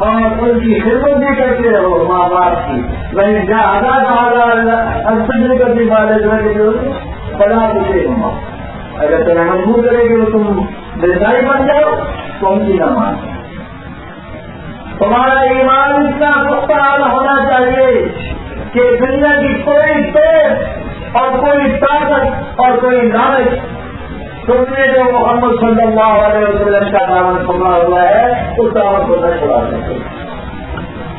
اور ان کی خدمت بھی کرتے رہو ماں باپ کی. میں زیادہ کرنے والے بڑا پوچھے ہوں اگر تمہیں مجبور کرے گی تو تم بیزائی بن جاؤ تو ان کی نہ مان. تمہارا ایمان اتنا پختہ ہونا چاہیے کہ دنیا کی کوئی تیز اور کوئی طاقت اور کوئی لالچ تم نے جو محمد صلی اللہ علیہ وسلم کا دامن پکڑا ہوا ہے اس دامن کو نہ چھوڑا سکے.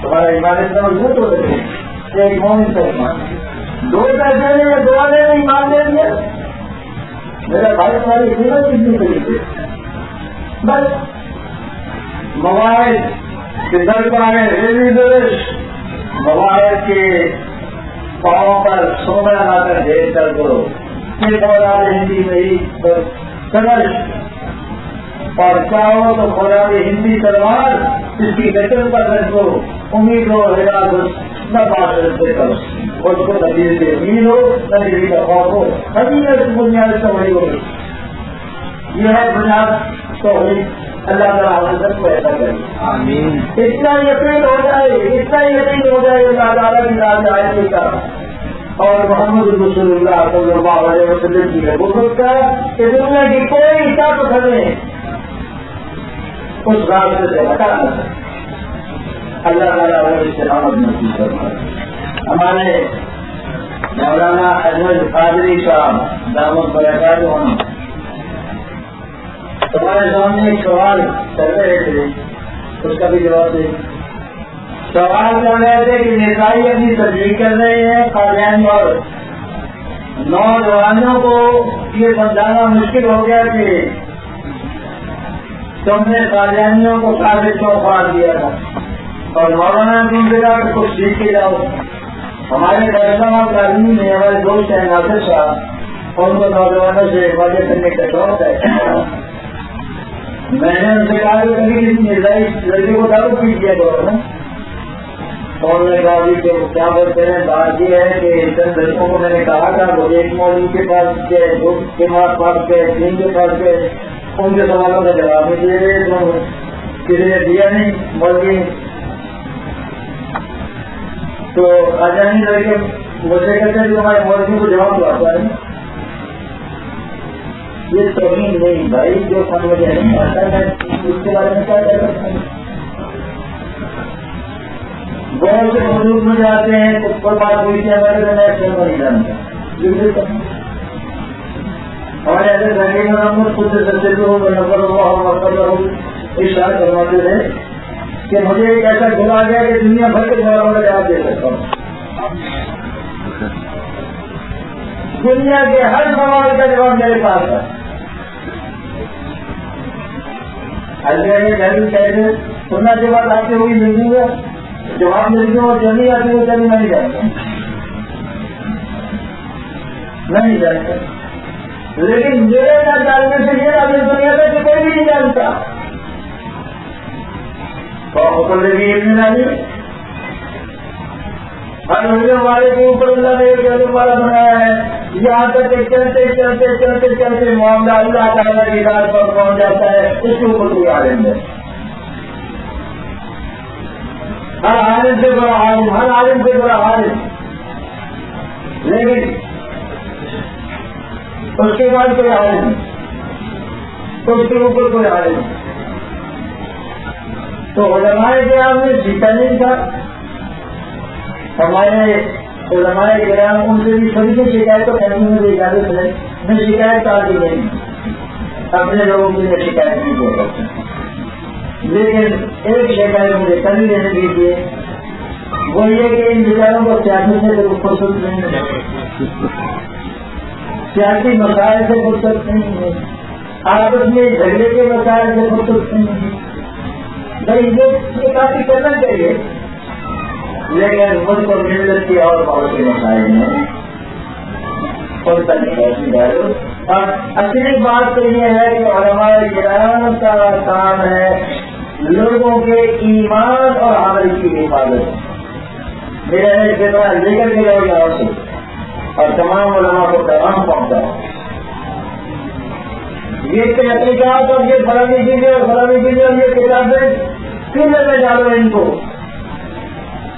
تمہارا ایمان اتنا مضبوط ہو سکے ایک مومن کا ایمان. دو پیسے میں دعا نے ایمان دے دیا میرا بھائی تمہاری قیمت کتنی طریقے بس موبائل کے دربار ریلوے درش موبائل کے پاؤں پر سونا لا کر ڈھیر کر کرو پھر ہندی میں ہی سمجھ اور چاہو تو خوراد ہندی تلوار اس کی گٹر پر رکھو امید ہو ہزار نہ بات رکھتے کرو اور اس کو نتیجے سے امید ہو نتیجے کا خوف ہو ابھی بنیاد سمجھ ہوگی. یہ ہے بنیاد تو اللہ تعالیٰ حضرت کو ایسا کرے. اتنا یقین ہو جائے اللہ تعالیٰ کی رات آئے کا اور محمد رسول اللہ صلی اللہ علیہ وسلم کی حکومت کا کہ دنیا کی کوئی طاقت ہمیں اس راستے سے ہٹا نہ سکے. اللہ تعالیٰ استقامت نصیب فرمائے. ہمارے مولانا احمد قادری صاحب دامت برکاتہ ہونا تمہارے سامنے ایک سوال کر رہے تھے اس کا بھی جواب دیں. سوال کر رہے تھے کہ نیتائی اپنی تبلیغ کر رہے ہیں قادیانی اور نوجوانوں کو یہ سمجھانا مشکل ہو گیا کہ تم نے قادیانیوں کو کافی توفار دیا تھا اور مولانا تم سے کچھ سیکھ کے جاؤ. ہمارے فیصلہ اور تعلیم میں ہمارے دوست ہیں ناصر صاحب ان کو نوجوانوں سے واضح کرنے کا شوق ہے. میں نے ان سے کہا کہ کبھی کسی لڑکے کو دعوت بھی کیا گیا نا اور میں نے کہا کہ کیا بولتے ہیں بات یہ ہے کہ چند لڑکوں کو میں نے کہا تھا وہ ایک مولوی کے پاس گئے دو کے پاس گئے تین کے پاس گئے ان کے سوالوں کا جواب نہیں دے رہے تو کسی نے دیا نہیں مولوی تو آجانی لڑکے مجھے کہتے ہیں کہ ہمارے مولوی کو جواب دلاتا ہے. یہ توہین نہیں بھائی جو سمجھ نہیں آتا ہے اس کے بارے میں کیا کہہ سکتے ہیں. بہت سے حدود میں جاتے ہیں کوئی بات ہوئی تھی ہمارے میں نہیں جانتا ہمارے ایسے گھنٹے میں ہم خود سے سچے نظر اشارہ کرواتے تھے کہ مجھے ایک ایسا گلا گیا کہ دنیا بھر کے سوالوں کا جواب دے سکتا ہوں. دنیا کے ہر سوال کا جواب میرے پاس ہے. کیسے سننا کے بعد آپ سے وہی ملوں گا جواب مل گیا اور جو نہیں آتی وہ کبھی نہیں جانتا لیکن میرے نہ جاننے سے یہ آگے دنیا میں کہ کوئی بھی نہیں جانتا. ہر مہینے والے کے اوپر اللہ نے ایک علم والا بنایا ہے. یہاں تک کہ چلتے چلتے چلتے چلتے معاملہ اللہ تعالیٰ کی رات پر پہنچ جاتا ہے اس کے اوپر کوئی عالم ہے. ہر عالم سے بڑا عالم ہر عالم سے بڑا عالم لیکن اس کے بعد کوئی عالم اس کے اوپر کوئی عالم. تو علماء کرام نے سیکھا نہیں تھا. ہمارے علماء کرام ان سے بھی سبھی سے شکایت تو کرنے میں بھی اجازت ہے. میں شکایت آتی نہیں اپنے لوگوں کی میں شکایت نہیں کر سکتا لیکن ایک شکایت مجھے کل ہی دینے دیجیے وہ یہ کہ ان بیچاروں کو سیاسی سے فرصت نہیں ہے سیاسی مسائل سے فرصت نہیں ہے آپس میں جھگڑے کے مسائل سے فرصت نہیں ہے. بھائی یہ کافی کرنا چاہیے لیکن مجھ کو ملت کی اور بہت سے مسائل ہیں اور اصلی بات تو یہ ہے کہ علماء کرام کا کام ہے لوگوں کے ایمان اور عمل کی حفاظت. میرا لیکن کے لوگ اور تمام علماء کو پیغام پہنچا یہ تحقیقات اور یہ فلامی چیزیں اور فلامی چیزیں اور یہ کتابیں چولہے میں ڈالو ان کو.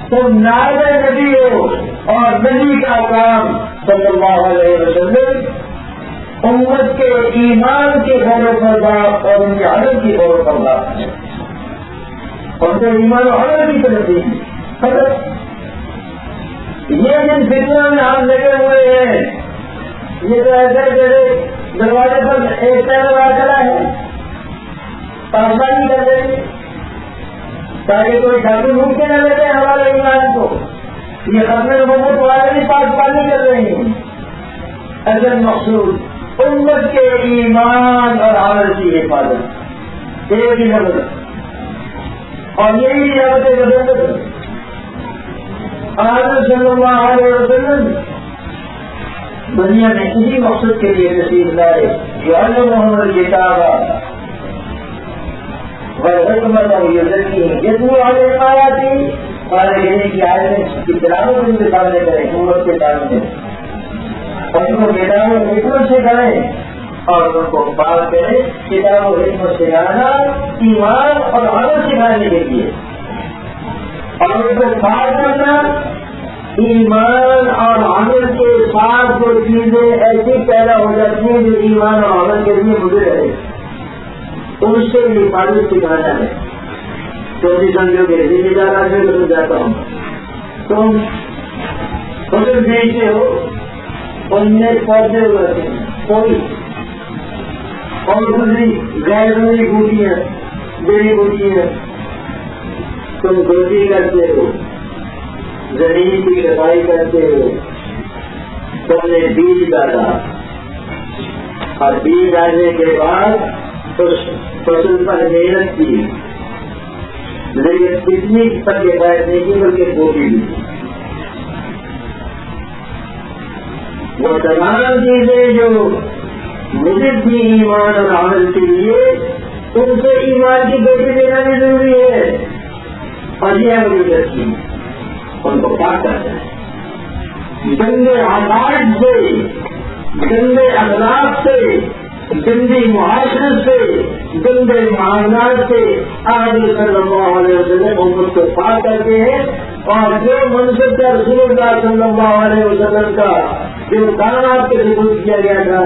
تم نائب نبی ہو اور نبی کا کام صلی اللہ علیہ وسلم امت کے ایمان کی غور و بات اور ان کے عمل کی غور و بات ہے. اور تو ایمان و عمل کی طرف یہ جن فتنوں میں ہم لگے ہوئے ہیں یہ تو ایسا کہ دروازے پر ایک پہلے آ چلا ہے پاسبانی کر دیں گے تاکہ کوئی ٹھاکر روک کے نہ لیتے ہمارے ایمان کو. یہ ختم نبوت والے بھی پاسبانی کر رہے ہیں. اصل مقصود امت کے ایمان اور عمل کی حفاظت ایک ہی نظر اور یہی نعمت بدل آج صلی اللہ علیہ وسلم دنیا میں اسی مقصد کے لیے تشریف لائے جو محمد کتاب حکمت اور جتنی عالم آیا تھی والے کی عالم کی تلاوت ان کے سامنے کریں امت کے سامنے اور ان کو کتاب و حکمت سکھائیں اور ان کو بات کریں کتاب و حکمت سکھانا ایمان اور عمل سکھانے کے لیے اور ان کو بات کرنا ایمان اور عمل کے ساتھ جو چیزیں ایسی پیدا ہو جاتی ہیں جو ایمان اور عمل کے لیے مجھے رہے ان سے حفاظت سکھانا ہے. تو بھی سمجھو گے دلی جانا سے تو جاتا ہوں تم فصل بیچتے ہو ان میں پودے ہوتے ہیں کوئی اور دوسری غیر ضروری بوٹیاں جڑی بوٹیاں تم گوشی کرتے ہو زمین کی صفائی کرتے ہو تم نے بیج ڈالا اور بیج ڈالنے کے بعد اس فصل پر محنت کی لیکن اتنی تک ہدایت نہیں کی بلکہ گوشی بھی وہ تمام چیزیں جو مجھے بھی ایمان اور عمل کے لیے ان سے ایمان کی گوشی دینا بھی ضروری ہے اور یہ مجھے کی ان کو پاک کرتا ہے گندے عقائد سے گندے اخلاق سے گندی معاشرت سے گندے معاملات سے آج صلی اللہ علیہ وسلم امت کو پاک کرتے ہیں اور جو منصب کا رسول اللہ صلی اللہ علیہ وسلم کا جو کائنات کے ثبوت کیا گیا تھا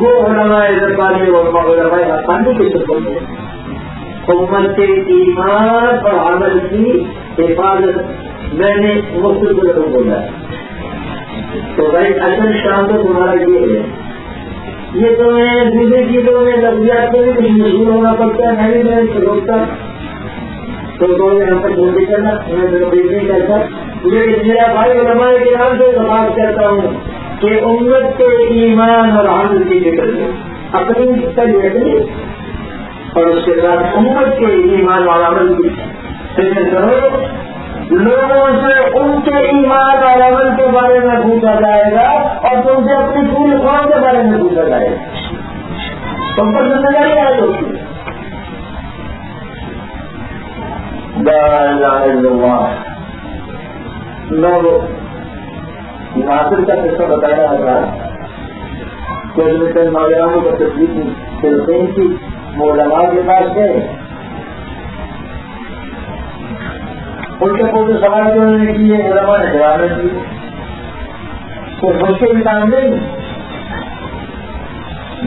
وہ علماء درباری اور علماء حقانی کے ثبوت ہے. امت کے ایمان اور عمل کی حفاظت میں نے مختلف لوگوں کو بولا. تو بھائی اصل شام تو تمہارا یہ ہے یہ تو میں دوسری چیزوں میں لفظیات کے بھی کچھ مشہور ہونا پڑتا ہے میں بھی میں روکتا تو یہاں پر جلدی کرنا میں نہیں کرتا لیکن میرا بھائی علماء کے نام سے بات کرتا ہوں کہ امت کے ایمان اور عمل کی فکر میں اپنی تجربے اور اس کے بعد امت کے ایمان اور عمل کی فکر کرو. لوگوں سے ان کے ایمان اور عمل کے بارے میں پوچھا جائے گا اور تم سے اپنی پوری قوم کے بارے میں پوچھا جائے گا. تم پر ذمہ داری آئی ہوتی ناصر کا قصہ بتا رہا تھا کہ مثل نوجوانوں کو تصدیق فلسطین کی وہ علماء کے پاس گئے ان کے پورے سوال جو انہوں نے کیے علماء نے جواب دی تو مشکل کام نہیں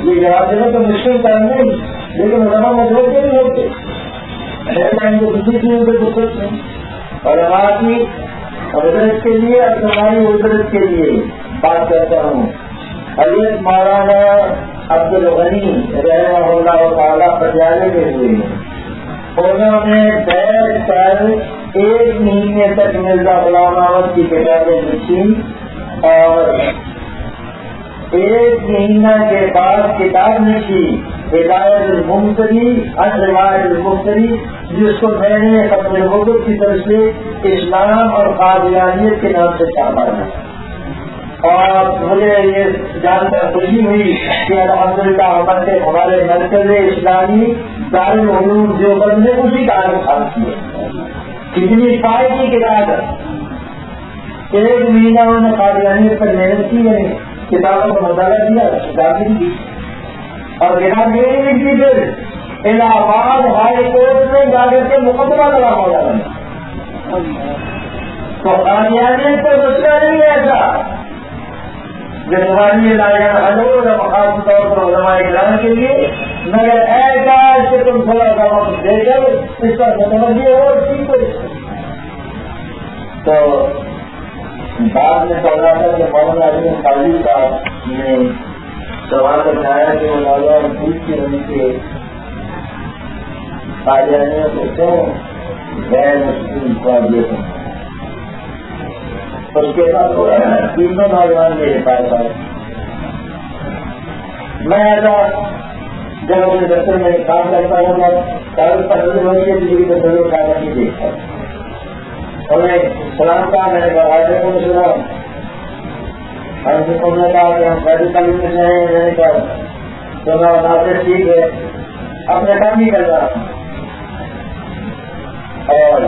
یہ جواب دینا تو مشکل کام نہیں لیکن علماء مطلب کے نہیں ہوتے کسی چیز کے دقت نہیں علماء کی حضرت کے لیے اور تمہاری حضرت کے لیے بات کرتا ہوں. حضرت مولانا عبدالغنی رحمہ اللہ تعالیٰ پٹیالے کے ہوئے انہوں نے بیٹھ کر 1 مہینے تک مرزا غلام احمد کی کتابیں لکھی اور 1 مہینہ کے بعد کتاب لکھی ہدایت الممتری الروایت الممتری جس کو میں نے اپنے حکم کی طرف سے اسلام اور قادیانیت کے نام سے چھاپا ہے. اور مجھے یہ جان کر خوشی ہوئی کہ الحمدللہ ہمارے مرکز اسلامی دارالعلوم دیوبند نے اسی کا انتخاب کیا. کتنی سال کی کتاب ہے 1 مہینہ انہوں نے قادیانیت پر محنت کی ہے کتابوں کا مطالعہ کیا کتابیں کی اور کتاب یہ نہیں لکھی پھر الہ آباد ہائی کورٹ میں جا کر کے مقدمہ لگا ہوا ہے. تو قادیانیت تو مسئلہ نہیں ہے ایسا جو تمہاری لائن حضور مخاص طور پر علماء کرام کے لیے، مگر ایسا کہ تم تھوڑا سا وقت دے کر اس پر متوجہ ہو ٹھیک ہو. تو بعد میں پڑھا تھا کہ مولانا علی قاضی صاحب نے سوال اٹھایا کہ وہ نوجوان پوچھتے ان کے قادیانیوں کو کیوں غیر مسلم قابلیت ہیں. اس کے بعد تینوں نوجوان میرے پاس آئے. میں ایسا جب اپنے دفتر میں کام کرتا ہوں گا کاغذ پر نظر ہوئی ہے کسی کو ضرور کاغذ نہیں دیکھتا. انہیں سلام کہا، میں نے کہا کو سنا، انہوں نے کہا کہ ہم غیر تعلیم میں جائیں. میں نے کہا تو میں مناسب ٹھیک ہے اپنے کام ہی کر رہا ہوں. اور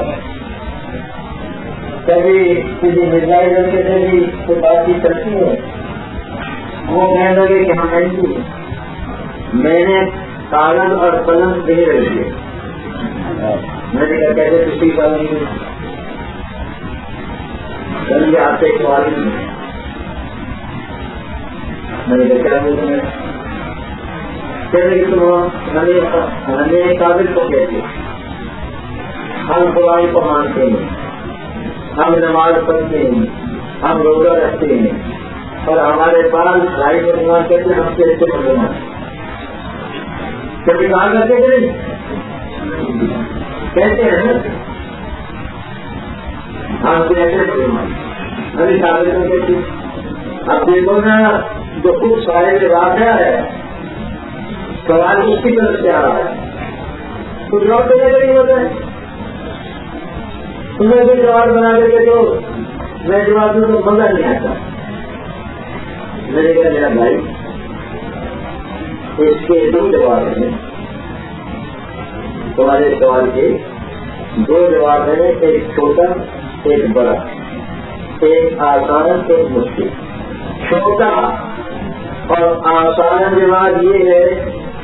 کبھی کسی مزاج لڑکے سے بھی کوئی بات چیت کرتی ہے، وہ کہنے لگے کہ ہم نہیں، میں نے کاغذ اور قلم نہیں رکھے. میں نے کہا کیسے کسی کا نہیں چلیے آپ سے ایک سوال نہیں. میں نے کہا کیا بولتے ہیں، کہتے کہ ہمیں کاغذ کو کہتے ہم قرآن کو مانتے ہیں، ہم نماز پڑھتے ہیں، ہم روزہ رکھتے ہیں، اور ہمارے پاس بھائی کو نماز کرتے ہم سے ایسے پڑھنا کبھی کہا کرتے کہ نہیں کہتے ہیں ہم سے ایسے پڑھنا ابھی کاغذ کو کہتے. اب دیکھو نا جو خود سارے واقعہ ہے سوال اس کی طرف سے آ رہا ہے، کچھ اور دینے کا نہیں ہوتا ہے. تمہیں بھی جواب بنا دے کے تو میں جواب دوں تو مزہ نہیں آتا. میرے کہا میرا بھائی اس کے دو جواب ہیں، تمہارے سوال کے دو جواب ہیں، ایک چھوٹا ایک بڑا، ایک آسان ایک مشکل. چھوٹا اور آسان جواب یہ ہے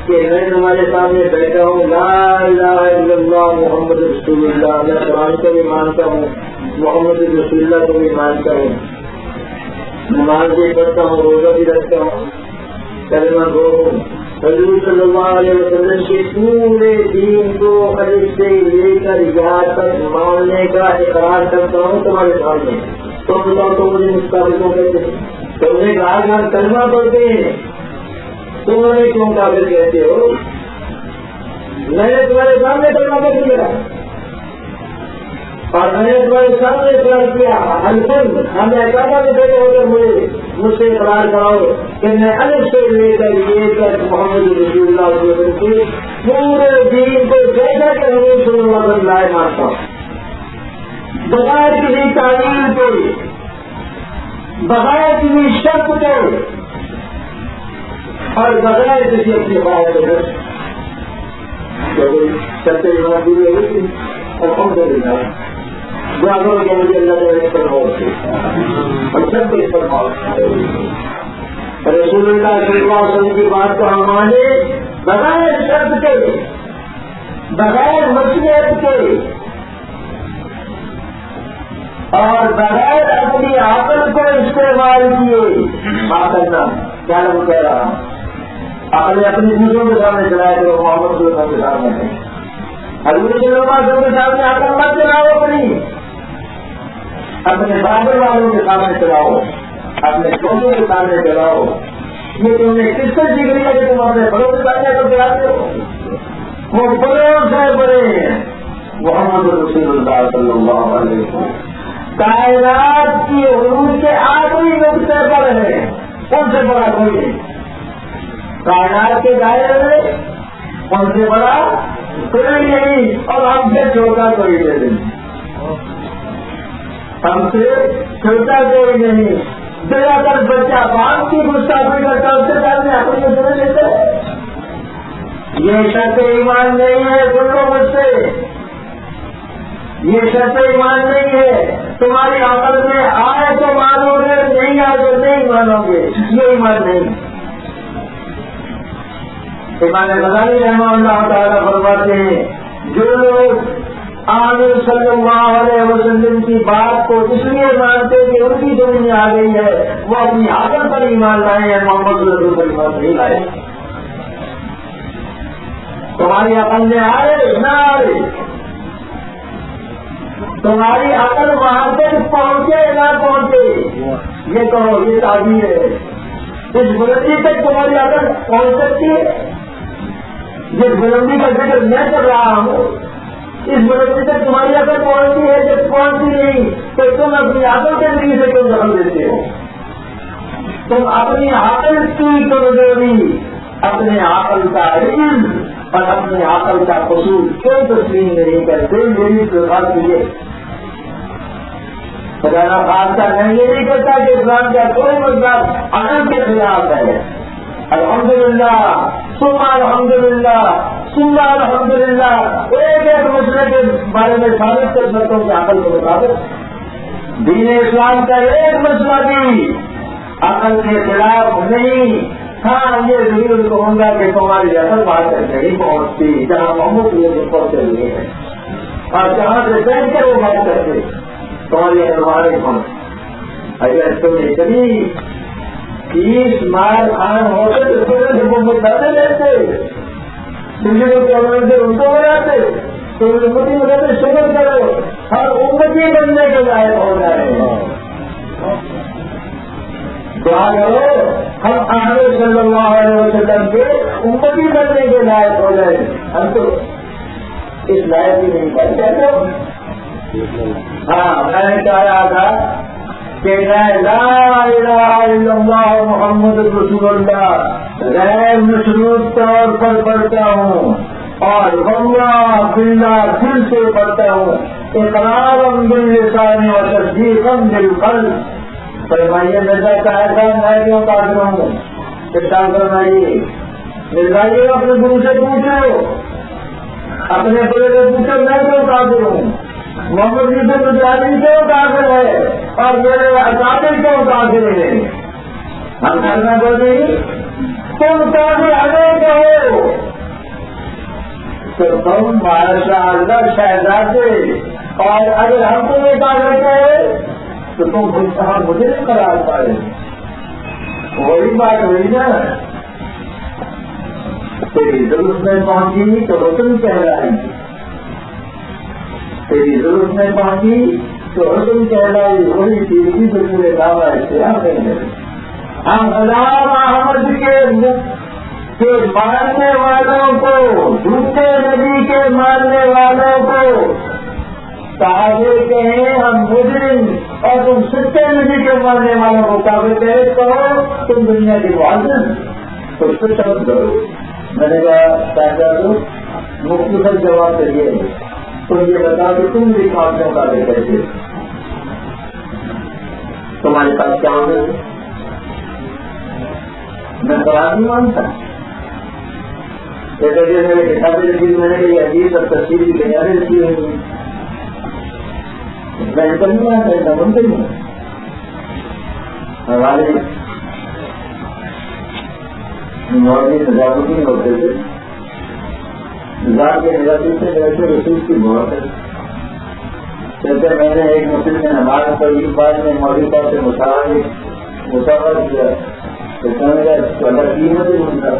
کہ میں تمہارے سامنے بیٹھا ہوں، لا الہ الا اللہ محمد رسول اللہ، میں قرآن کو بھی مانتا ہوں، محمد رسول اللہ کو بھی مانتا ہوں، نماز بھی پڑھتا ہوں، روزہ بھی رکھتا ہوں، کلمہ گو ہوں. حضور صلی اللہ علیہ وسلم کے پورے دین کو الف سے لے کر یہاں تک ماننے کا اقرار کرتا ہوں تمہارے سامنے. تو بتاؤ تو مجھے مستقبل کہتے ہیں، تم نے کہا کہ کلمہ پڑھتے ہیں، تم نے کیوں کافر کہتے ہو؟ میں نے تمہارے سامنے کلمہ پڑھ لیا اور میں نے تمہارے سامنے اقرار کیا. الفن ہم نے کہا کہ بیٹے ہو کر مجھ سے اقرار کراؤ کہ میں الف سے لے کر یہ کر محمد رسول اللہ علیہ وسلم کے پورے دین کو جیسا کہ حضور صلی اللہ علیہ وسلم مانتا ہوں، بغیر کسی تعلیم کے، بغیر کسی شرط کے اور بغیر کسی اپنی بات کے. چلتے پوری ہوئی الحمد للہ جانور کے مجھے اللہ تعالیٰ پر اور سب کو اس پر رسول اللہ صلی اللہ علیہ وسلم کی بات کو ہم مانے بغیر شرط کے، بغیر مصلحت کے اور بغیر اپنی عقل کو استعمال کیے بات کرنا. کیا نام کہہ رہا ہوں، اپنی چیزوں کے سامنے چلائے تو محمد صلی اللہ علیہ وسلم کے سامنے ہے. حضور صلی اللہ علیہ وسلم کے سامنے عقل مت چلاؤ، اپنے بابر والوں کے سامنے چلاؤ، اپنے چھوٹوں کے سامنے چلاؤ. یہ تم نے کس سے سیکھ لیا کہ تم اپنے بڑوں کے سامنے تو چلاتے ہو؟ وہ بڑوں سے بڑے ہیں محمد رسول اللہ صلی اللہ علیہ وسلم، کائنات کی عروج کے آخری نقطے پر ہے، ان سے بڑا کوئی نہیں. کائنات کے دائرے میں ان سے بڑا کوئی نہیں اور ہم سے چھوٹا کوئی نہیں، ہم سے چھوٹا کوئی نہیں. جگہ کر بچہ باپ کی گستاخی کرتا اس کے ساتھ میں اپنے کو جڑے لیتے ہیں. یہ شرط ایمان نہیں ہے، سن لو مجھ سے، یہ شرط ایمان نہیں ہے. تمہاری عقل میں آئے تو مانو گے، نہیں آئے تو نہیں مانو گے، یہ ایمان نہیں. امام غزالی رحمہ اللہ تعالیٰ فرماتے ہیں جو لوگ آمین صلی اللہ علیہ وسلم کی بات کو اس لیے مانتے کہ ان کی سمجھ میں آ گئی ہے، وہ اپنی عقل پر ایمان لائے ہیں، محمد رسول پر ایمان نہیں لائے۔ تمہاری عقل میں آئے نہ آئے، تمہاری عقل وہاں تک پہنچے نہ پہنچے، یہ کہو یہ تعبیر ہے۔ اس بلندی تک تمہاری عقل پہنچ سکتی ہے، جس بلندی کا ذکر میں کر رہا ہوں، اس بلندی تک تمہاری عقل پہنچتی ہے، جب پہنچتی نہیں تو تم اپنی عقل کے ذریعے سے کیوں دخل دیتے ہو؟ تم اپنی عقل کی کمزوری، اپنے عقل کا علم اور اپنے عقل کا قصور کیوں تسلیم نہیں کرتے؟ میری بات یہ خدا خاصہ میں یہ نہیں کرتا کہ اسلام کا کوئی مطلب عقل کے خلاف ہے۔ الحمدللہ ثم الحمدللہ ثم الحمدللہ، ایک ایک مسئلے کے بارے میں ثابت کر سکتا ہوں کہ عقل کے مطابق دین اسلام کا ایک مسئلہ بھی عقل کے خلاف نہیں۔ ہاں یہ ضرور کہوں گا کہ تمہاری عقل بات تک نہیں پہنچتی جہاں محمود یہ پہنچے ہوئے ہیں، اور جہاں سے بیٹھ کر وہ بات کرتے تمہاری عقل پہنچ۔ اگر تم نے کبھی 30 مار خان ہوتے تو وہ بتاتے رہتے، دلی کو گورنمنٹ سے ان کو بناتے تو امتی مدد شکر کرو، ہر امتی بننے کے لائق ہو جائے۔ دعا کرو ہم آمین صلی اللہ علیہ وسلم کے امتی بننے کے لائق ہو جائے۔ ہم تو اس لائق ہی نہیں کر سکتے۔ ہاں میں نے کہہ رہا تھا کہ میں لا الہ الا اللہ محمد رسول اللہ غیر مشروط طور پر پڑھتا ہوں اور واللہ باللہ دل سے پڑھتا ہوں، اقرارا باللسان و تصدیقا بالقلب۔ فرمائیے مرزا طاہر صاحب میں کیوں کافر ہوں؟ ارشاد فرمائیے مرزائیے اپنے گرو سے پوچھو، اپنے بڑے سے پوچھو میں کیوں کافر ہوں، محمد یوسف مجاہدی کیوں کافر ہے اور میرے اکابر کیوں کافر ہے؟ ہم کرنا بولے تم کافر ہمیں کہو تو تم ماشاء اللہ شہزادے، اور اگر ہم تمہیں کافر کہے تو تم مجھے نہیں قرار پائے۔ وہی بات ہوئی نا، تیری ضرورت میں پہنچی تو حسن کہلائی، تیری ضرورت میں پہنچی تو حسن کہلائی، وہی تیری سے پورے دعویٰ اختیار کریں گے۔ ہم غلام احمد کے ماننے والوں کو، جھوٹے نبی کے ماننے والوں کو صحابے کہیں ہم مجرم، اور تم سچے نبی کے ماننے والوں کو کافر کہے کہو تم دنیا کے معذر، تو اس کو سمجھ کرو۔ میں نے کہا مختصر جواب کریے، تم یہ بتا کہ تم بھی کافروں کا کیسے، تمہارے پاس کیا ہوگا؟ میں قرآن نہیں مانتا، جیسے کہ میرے کتابیں لکھی، میں نے یہ حدیث اور تفسیر کی تیاری لکھی ہوئی، میں نہیں آتا بنتے نہیں ہمارے مولوی نظام الدین ہوتے تھے، نظام کے نظام سے ویسے رسول کی بہت ہے۔ جیسے میں نے ایک مسجد میں نماز پڑھی، بعد میں مولوی صاحب سے مسافر کیا تو کہنے کا تو اللہ قیمت ہی بنتا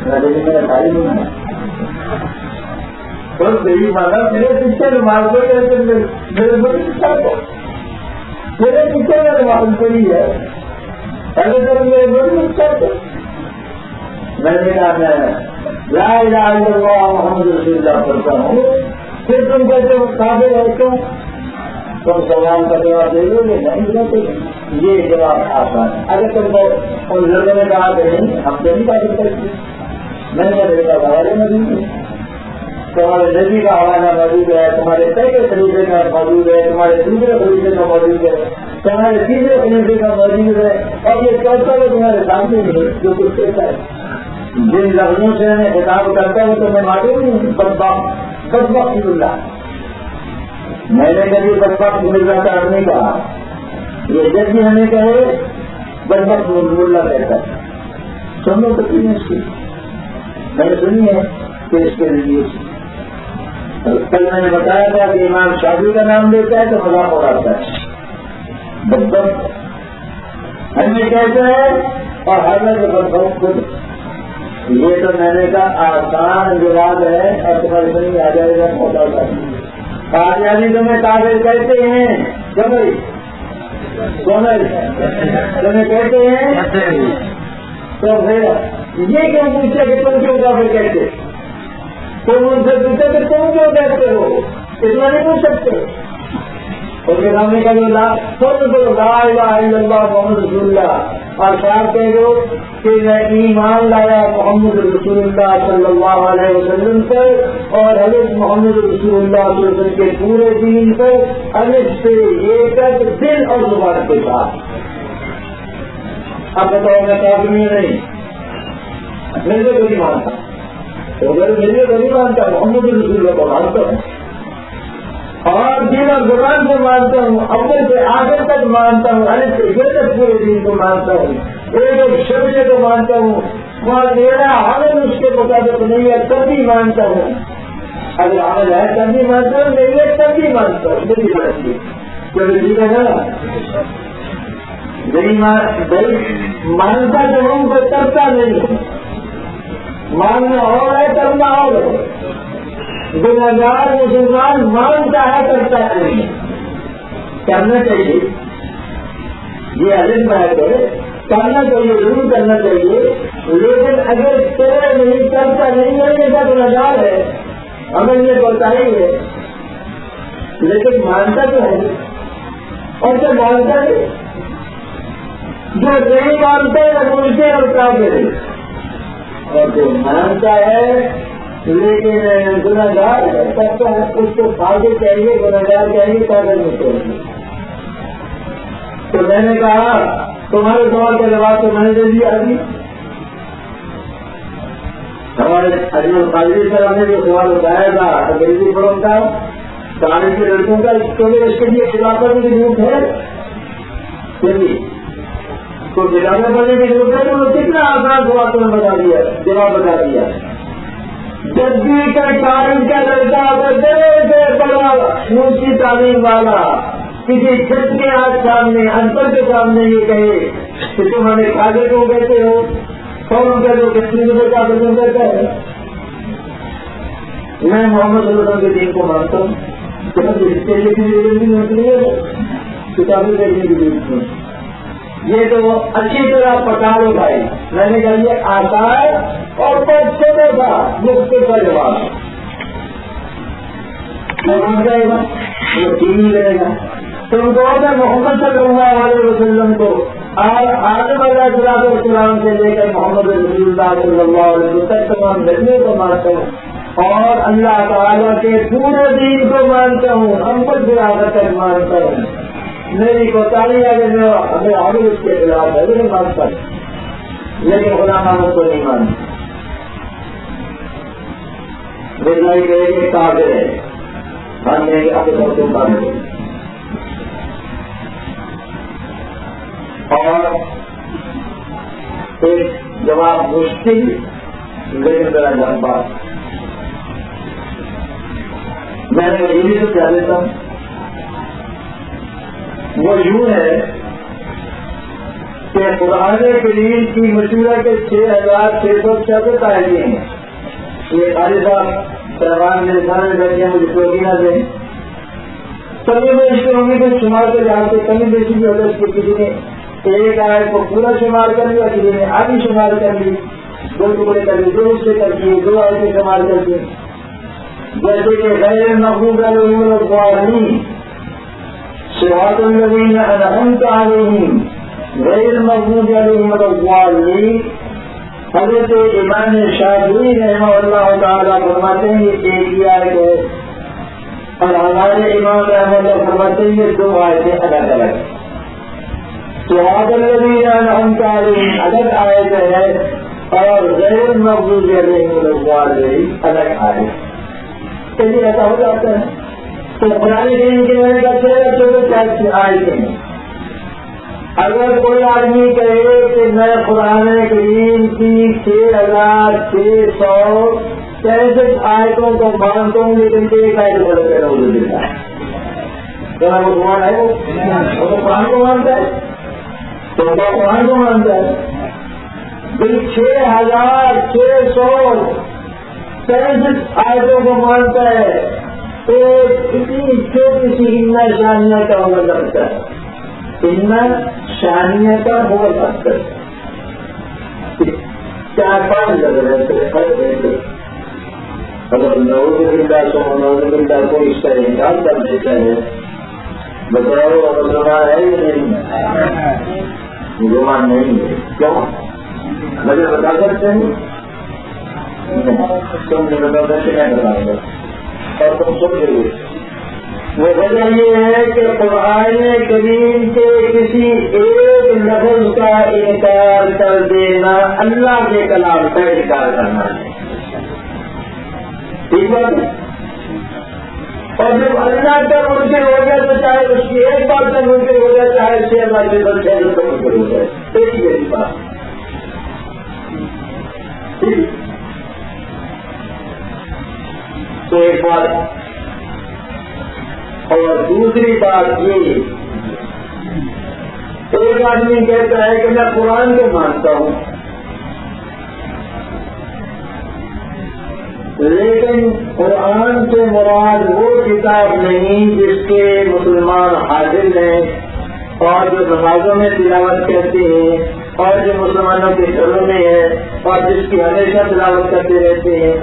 میرا تعلیم نہیں ہے تو صحیح مانا میرے پیچھے نماز پڑھی ہے، میرے بڑی شکا کو میرے پیچھے میں نماز پڑھی ہے، اگر میرے بڑی شکا کو میں نے کہا میں لا الہ الا اللہ محمد رسول اللہ پڑھتا ہوں، پھر تم کہتے ہو کافر ہے کیوں؟ تم سلام کا جواب دے دو گے نہیں دیتے؟ یہ جواب آسان ہے۔ اگر تم کو ان لوگوں نے کہا کہ نہیں ہم تو نہیں کافر کرتے، میں نے میرے پاس حوالے موجود ہے، تمہارے نبی کا حوالہ موجود ہے، تمہارے پہلے خلیفے کا موجود ہے، تمہارے دوسرے خلیفے کا موجود ہے، تمہارے تیسرے خلیفے کا موجود ہے، اور یہ چوتھا ہے تمہارے سامنے میں جو کچھ کہتا ہے۔ جن لفظوں سے میں خطاب کرتا ہوں تو میں معلوم نہیں بدبخت اللہ، میں نے کبھی بدبخت ملا کا نہیں کہا، یہ جب بھی ہمیں کہے بدبخت اللہ کہتا ہے، سنو تو کیوں اس کی میں نے سنی ہے کہ اس کے لیے کل میں نے بتایا تھا کہ امام شافعی کا نام لیتا ہے تو مذاق اڑاتا ہے، ہم یہ کہتے ہیں اور ہر میں تو خود یہ تو میں نے کہا آسان جواب ہے اور تمہاری سنی آ جائے گا موقع کا آزادی تمہیں کاغذ کہتے ہیں تمہیں کہتے ہیں تو پھر یہ کیوں پوچھے کہ تم کیوں کافر کہتے؟ تم ان سے پوچھے کہ تم کیوں کہتے ہو؟ اتنا نہیں پوچھ سکتے. اس کے سامنے کا جو لا الہ الا اللہ محمد رسول اللہ اور صاحب کہہ دو کہ میں ایمان لایا محمد رسول اللہ صلی اللہ علیہ وسلم پر اور حضرت محمد رسول اللہ صلی اللہ علیہ وسلم کے پورے دین پر الف سے یہ تک دل اور زبان کے ساتھ. اب بتاؤ میں کافر نہیں میرے کو نہیں مانتا تو میرے کو نہیں مانتا محمد رسول اللہ کو مانتا ہوں اور دین اور زبان سے مانتا ہوں، اول سے آخر تک مانتا ہوں، الف سے یہ تک پورے دین کو مانتا ہوں، ایک شبد کو مانتا ہوں، وہاں میرا عمل اس کے مطابق نہیں ہے تب بھی مانتا ہوں، اگر عمل ہے تب بھی مانتا ہوں، نہیں ہے تب بھی مانتا ہوں. میری مرضی ٹھیک ہے نا؟ مانتا تو ہوں تو کرتا نہیں ہوں، ماننا اور ہے کرنا اور ہے. گنہگار مسلمان مانتا ہے کرتا نہیں، کرنا چاہیے یہ علم ہے تو کرنا چاہیے ضرور کرنا چاہیے، لیکن اگر کرے نہیں کرتا نہیں ہے یہ سب گنہگار ہے ہمیں یہ بتائی ہے، لیکن مانتا تو ہے اور جو مانتا ہے جو نہیں مانتا ہے وہ ملتے اور کافر ہے، اور جو مانتا ہے لیکن گنہگار کرتا ہے اس کو فائدے چاہیے، گنہگار چاہیے کاغذ میں چاہیے. تو میں نے کہا تمہارے سوال کا جواب تو میں نے دے دیا. ابھی ہمارے اجمل قادری صاحب نے جو سوال بتایا تھا غریبی فروغ کا کالج کے لڑکوں کا اس کے لیے خلافت کی ضرورت ہے تو کتابیں پڑھنے کی ضرورت ہے تو کتنا آسان سوال تمہیں بتا دیا، جواب بتا دیا. جب بھی کا کالج کا لڑکا اگر بڑے سے بڑا اونچی تعلیم والا کسی چھت کے آج سامنے انپڑھ کے سامنے یہ کہے کہ تم ہمیں کھاگے کو کہتے ہو فوراً کہہ دو کتنی روپے کا آدمی کہتا ہے میں محمد صلی اللہ علیہ وسلم کے دین کو مانتا ہوں، اس کے لیے بھی ضروری ہوتی ہے کتابیں دیکھنے کی ضرورت نہیں. یہ تو اچھی طرح پکا لو بھائی. میں نے کہا یہ آسان اور بہت چھوٹا تھا مفت کا جواب مان جائے گا وہ ٹھیک ہی رہے گا. تم کو محمد صلی اللہ علیہ وسلم کو اور آدم علیہ السلام سے لے کر محمد رسول اللہ صلی اللہ علیہ وسلم تک تمام نبیوں کو مانتا ہوں اور اللہ تعالیٰ کے پورے دین کو مانتا ہوں، ہم پر برادر تک مانتا ہوں. میری کوتاہی اگر ہمیں اور اس کے خلاف ہے نہیں مانتا لیکن غلاموں کو نہیں مانتا. بجائی گئے کہ کافر ہے ہم نے اپنے کو کافر اور ایک جواب مشکل لیکن ذرا لمبا. میں نے یہ تو کہہ دیتا ہوں وہ یوں ہے کہ قرآن کریم کی مشورہ کے 6666 آئے ہیں. یہ خالی صاحب صاحبان میرے سامنے بیٹھے ہیں مجھے کوئی نہ دیں کبھی میں اس کو کو شمار کر جاتے کمی بیشی بھی ہوتا اس کو کسی نے ایک آیت کو پورا شمار کر لیا کسی نے آدھی شمار کر لی، 2 ٹکڑے کر لیے، 2 حصے کر دیے، 2 آیتیں شمار کر دیے. جیسے کہ غیر مغضوب علیہم الضالین صراط الذین انعمت علیہم غیر المغضوب علیہم الضالین. حضرت امام شافعی رحمہ اللہ تعالیٰ فرماتے ہیں یہ ایک ہی آیت ہے اور ہمارے امام رحمہ اللہ فرماتے ہیں یہ 2 آیتیں الگ الگ. صراط الذین انعمت علیہم الگ آیت ہے اور غیر المغضوب علیہم الضالین الگ آیت. کبھی ایسا ہو جاتا ہے تو قرآن کریم کے میں نے کہا چلے آئے تھے اگر کوئی آدمی کہے کہ میں قرآن کریم کی 6663 آیتوں کو مانتا ہوں لیکن ایک آیت بڑھ کر روز دیتا ہے کیا مسلمان ہے وہ تو قرآن کو مانتا ہے تو قرآن کو مانتا ہے 6663 آیتوں کو مانتا ہے تو اتنی چھوٹی سی ہمنا شانیہ کا ہو سکتا ہے ہمنا شانیہ کا ہو سکتا ہے 4-5 لگ رہے تھے اگر 9 گھنٹہ کوئی اس کا انکار کر دیتا ہے بتاؤ اگر زبان ہے یا نہیں زبان نہیں ہے کیوں مجھے بتا سکتے ہیں تم نے بتا سکتے کیا بتاؤں گا اور تم سمجھے گے وہ وجہ یہ ہے کہ قرآن کریم کے کسی ایک لفظ کا انکار کر دینا اللہ کے کلام کا انکار کرنا ہے ٹھیک ہے اور جب اللہ کا منکر ہو گیا تو چاہے اس کی ایک بات کا منکر ہو گیا چاہے 6 بار کے بل 6 کا منکر ہو جائے ایک ہی بات تو ایک بات اور دوسری بات یہ ایک آدمی کہتا ہے کہ میں قرآن کو مانتا ہوں لیکن قرآن سے مراد وہ کتاب نہیں جس کے مسلمان حاضر ہیں اور جو نمازوں میں تلاوت کرتے ہیں اور جو مسلمانوں کے گھروں میں ہے اور جس کی ہمیشہ تلاوت کرتے رہتے ہیں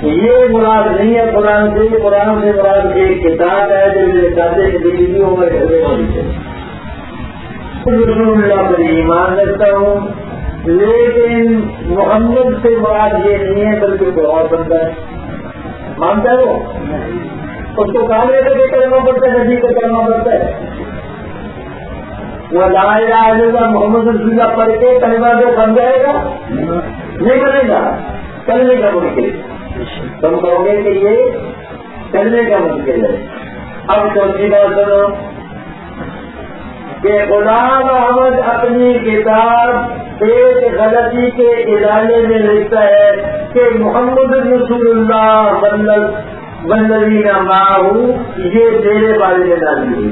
یہ مراد نہیں ہے قرآن سے مراد ایک کتاب ہے جو میرے دادے کی بیویوں میں گھر میں ہوتی ہے رسول اللہ پر ایمان رکھتا ہوں لیکن محمد سے مراد یہ نہیں ہے بلکہ کوئی اور بنتا ہے مانتا ہے وہ اس کو کام لے کر کے کرنا پڑتا ہے نبی کو کرنا پڑتا ہے وہ لا الہ الا اللہ محمد رسول اللہ پڑھ کے کلمہ جو بن جائے گا نہیں بنے گا کرنے کا ممکن تم کہو گے کہ یہ کرنے کا ممکن ہے اب چوتھی بات سنو کہ غلام احمد اپنی کتاب ایک غلطی کے ادارے میں لکھتا ہے کہ محمد رسول اللہ والذین معہ یہ میرے بارے میں نازل ہوئی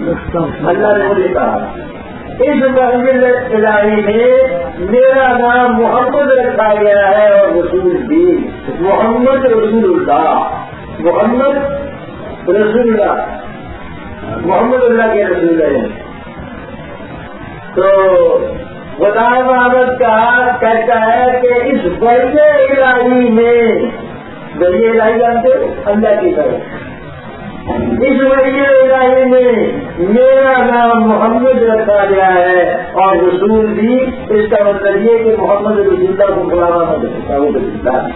اللہ نے مجھے کہا اس محمد الہی میں میرا نام محمد رکھا گیا ہے اور رسول بھی محمد رسول اللہ محمد اللہ کے رسول ہیں تو غلام احمد کہتا ہے کہ اس وحی الہی میں وحی الہی جانتے اللہ کی طرف اس وحی الہی میں میرا نام محمد رکھا گیا ہے اور رسول بھی اس کا مطلب یہ کہ محمد رسول اللہ کو غلام احمد رکھتا ہوں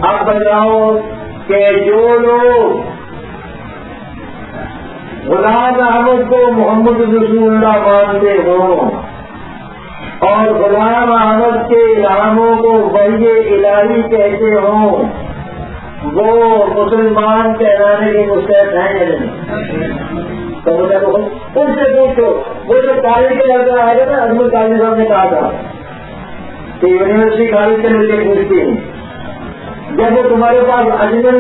اب بتاؤ کہ جو لوگ غلام احمد کو محمد رسول اللہ مانتے ہوں اور غلام احمد کے ناموں کو وحی الہی کہتے ہوں وہ مسلمان کہلانے کے مستحق ہیں یا نہیں تو ان سے پوچھو وہ جو کالج کے لڑکا آئے گا نا اجمل کالج صاحب نے کہا تھا کہ یونیورسٹی کالج سے مل کے پوچھتی ہیں جب وہ تمہارے پاس اجمل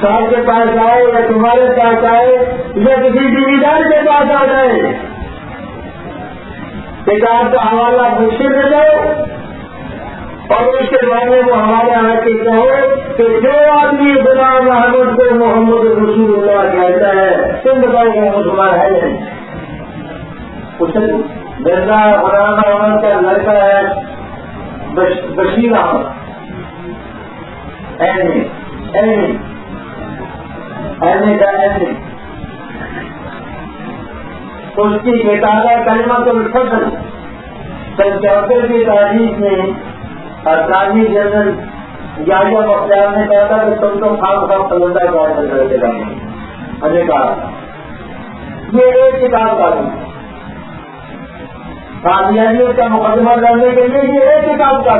صاحب کے پاس آئے یا تمہارے پاس آئے یا کسی دیویدار کے پاس آ جائے کتاب کا حوالہ مشکل دے جاؤ اور اس کے بعد میں وہ ہمارے یہاں کے کہو کہ جو آدمی غلام احمد کو محمد رسول اللہ کہتا ہے تم بتاؤ کہ مسلمان ہے یا نہیں مرزا غلام احمد کا لڑکا ہے بشیر احمد اس کی کتابہ کلمۃ الفضل سن 74 کی تاریخ میں ارکانی جنرل یاحییٰ بختیار نے کہا تھا کہ تم تو خام پلندہ کا ہم نے کہا یہ ایک کتاب کا قادیانیت کا مقدمہ لڑنے کے لیے یہ ایک کتاب کا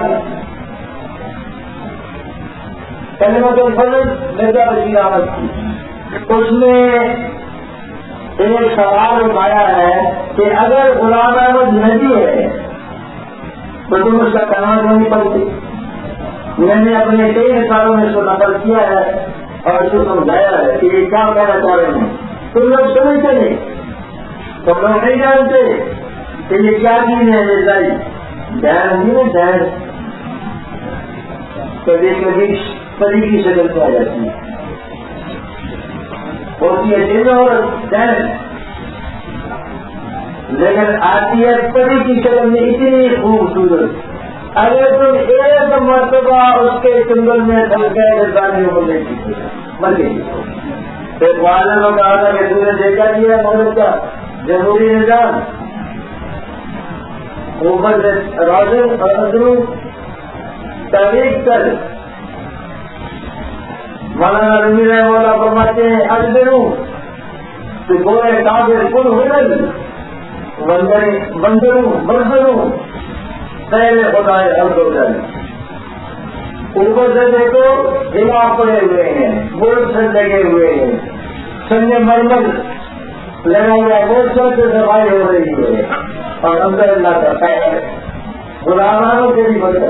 کلمۃ الفضل مرزا بشیر احمد کی اس میں ایک سوال اٹھایا ہے کہ اگر غلام احمد نبی ہے تو تم اس کا کلمہ کیوں نہیں پڑھتے؟ میں نے اپنے کئی سالوں میں اس کو نقل کیا ہے اور اس کو سمجھایا ہے کہ یہ کیا کہنا چاہ رہے ہیں. تم لوگ سمجھتے نہیں، تم لوگ نہیں جانتے کہ یہ کیا چیز ہے. یہ لائی دین نہیں ہے، دین کبھی کبھی پری کی شکل میں آ جاتی ہے، ہوتی ہے دن اور دین، لیکن آتی ہے پری کی شکل میں اتنی خوبصورت. اگر تم ایک مرتبہ اس کے چنگل میں مر گئی. ایک والد نے کہا تھا کہ تم نے دیکھا دیا مغرب کا جمہوری نظام، اوپر سے روشن اور اندروں تحریک کر مولانا رمی رحمہ اللہ فرماتے ہیں اندروں کہ گورے کافر کل ہنل بندروں پہلے خدا حمد ہو جائے. اوپر سے دیکھو ہلا پڑے ہوئے ہیں، بورڈ سے لگے ہوئے ہیں، سنگ مرمر لگا ہوا بورڈ سے صفائی ہو رہی ہے اور اندر اللہ کا خیر غلامانوں کے بھی بدل.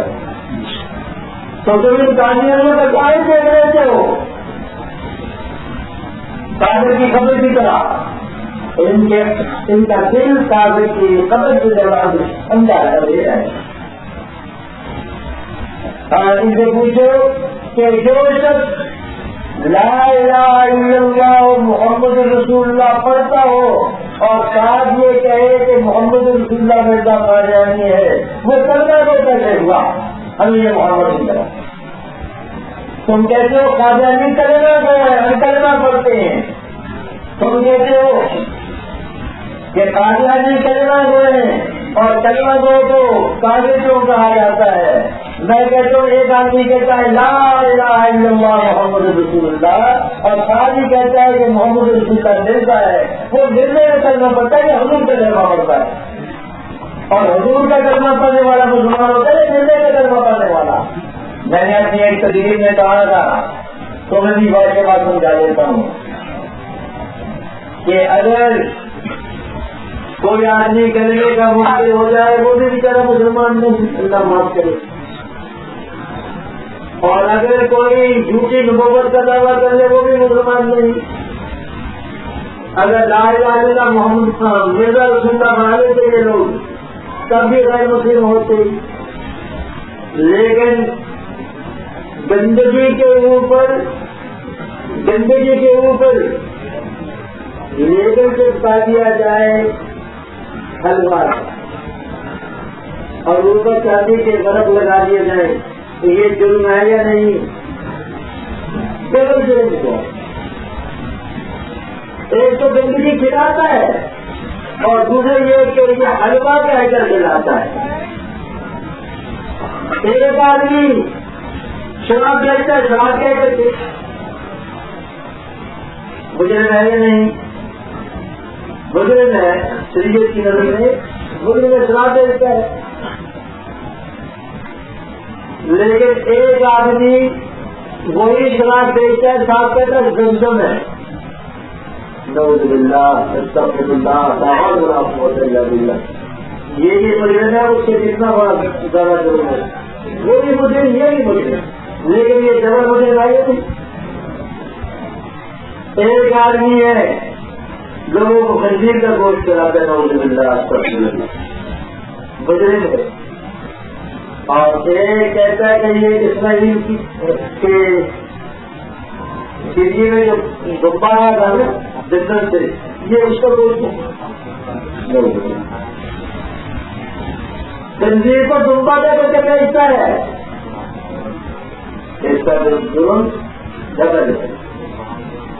تو تم ان کہانیوں میں بتائے دیکھ رہتے ہو کافر کی خبر کی طرح. ان کا دل کافر کی خبر کی جواب انداز کر دیا ہے. اور ان سے پوچھو کہ جو شخص لا الہ الا اللہ محمد رسول اللہ پڑھتا ہو اور ساتھ یہ کہے کہ محمد رسول اللہ مرزا قادیانی ہے، وہ کلمہ کو کیسے ہوا؟ ہم یہ محمد نہیں کرا. تم کہتے ہو قادیانی کلمہ گئے، ہم کلمہ پڑھتے ہیں. تم کہتے ہو کہ قادیانی کلمہ گئے ہیں اور کلمہ گو کو قادری کیوں کہا جاتا ہے. میں کہتا ہوں ایک آدمی کہتا ہے لا الہ الا اللہ محمد رسول اللہ اور قاضی کہتا ہے کہ محمد رسول کا مرزا ہے. وہ مرزے کا کلمہ پڑھتا ہے کہ حضور کا کلمہ پڑھتا ہے؟ اور حضور کا کلمہ پڑھنے والا مسلمان ہوتا ہے مرزے کا کلمہ پڑھنے والا. میں نے اپنی ایک تقریر میں کہا تھا تو میں بھی بات کے بعد سمجھا دیتا ہوں کہ اگر کوئی آدمی کلمے کا مقابل ہو جائے وہ بھی بیچارہ مسلمان نہیں، اللہ معاف کرے. اور اگر کوئی جھوٹی نبوت کا دعویٰ کر لے وہ بھی مسلمان نہیں. اگر لا الہ الا اللہ محمد مرزا رسول اللہ بنا لیتے یہ لوگ تب بھی غیر مسلم ہوتے. لیکن گندگی کے اوپر لیبل چپکا دیا جائے حلوہ اور اوپر چاندی کے برف لگا دیے جائے تو یہ جرم ہے یا نہیں؟ بالکل جرم ہے. ایک تو گندگی کھلاتا ہے اور دوسرے یہ کہ یہ حلوہ کہہ کر کھلاتا ہے. ایک آدمی شراب بیچتا ہے، شراب کہہ کر مجرم ہے یا نہیں؟ مجرم ہے شریعت کی نظر میں، مجرم شراب بیچتا ہے. لیکن ایک آدمی وہی شراب بیچتا ہے ساتھ کہتا ہے زمزم ہے. نعوذ باللہ استغفر اللہ تعالی ولا قوت الا باللہ. یہ مجرم ہے، اس سے کتنا بڑا زیادہ جرم ہے. وہ بھی مجرم، یہ بھی مجرم، لیکن یہ ڈبل مجرم آئے تھے. ایک آدمی ہے لوگوں کو خنزیر کا گوشت کراتا ہے، نعوذ باللہ استغفر اللہ، مجرم ہے. اور ایک کہتا ہے کہ یہ اسرائیل کے سیری میں جو دبا تھا نا جنت سے، یہ اس کا گوشت خنزیر کو دبا دے کر کے بیچتا ہے. اس کا جرم ڈبل ہے.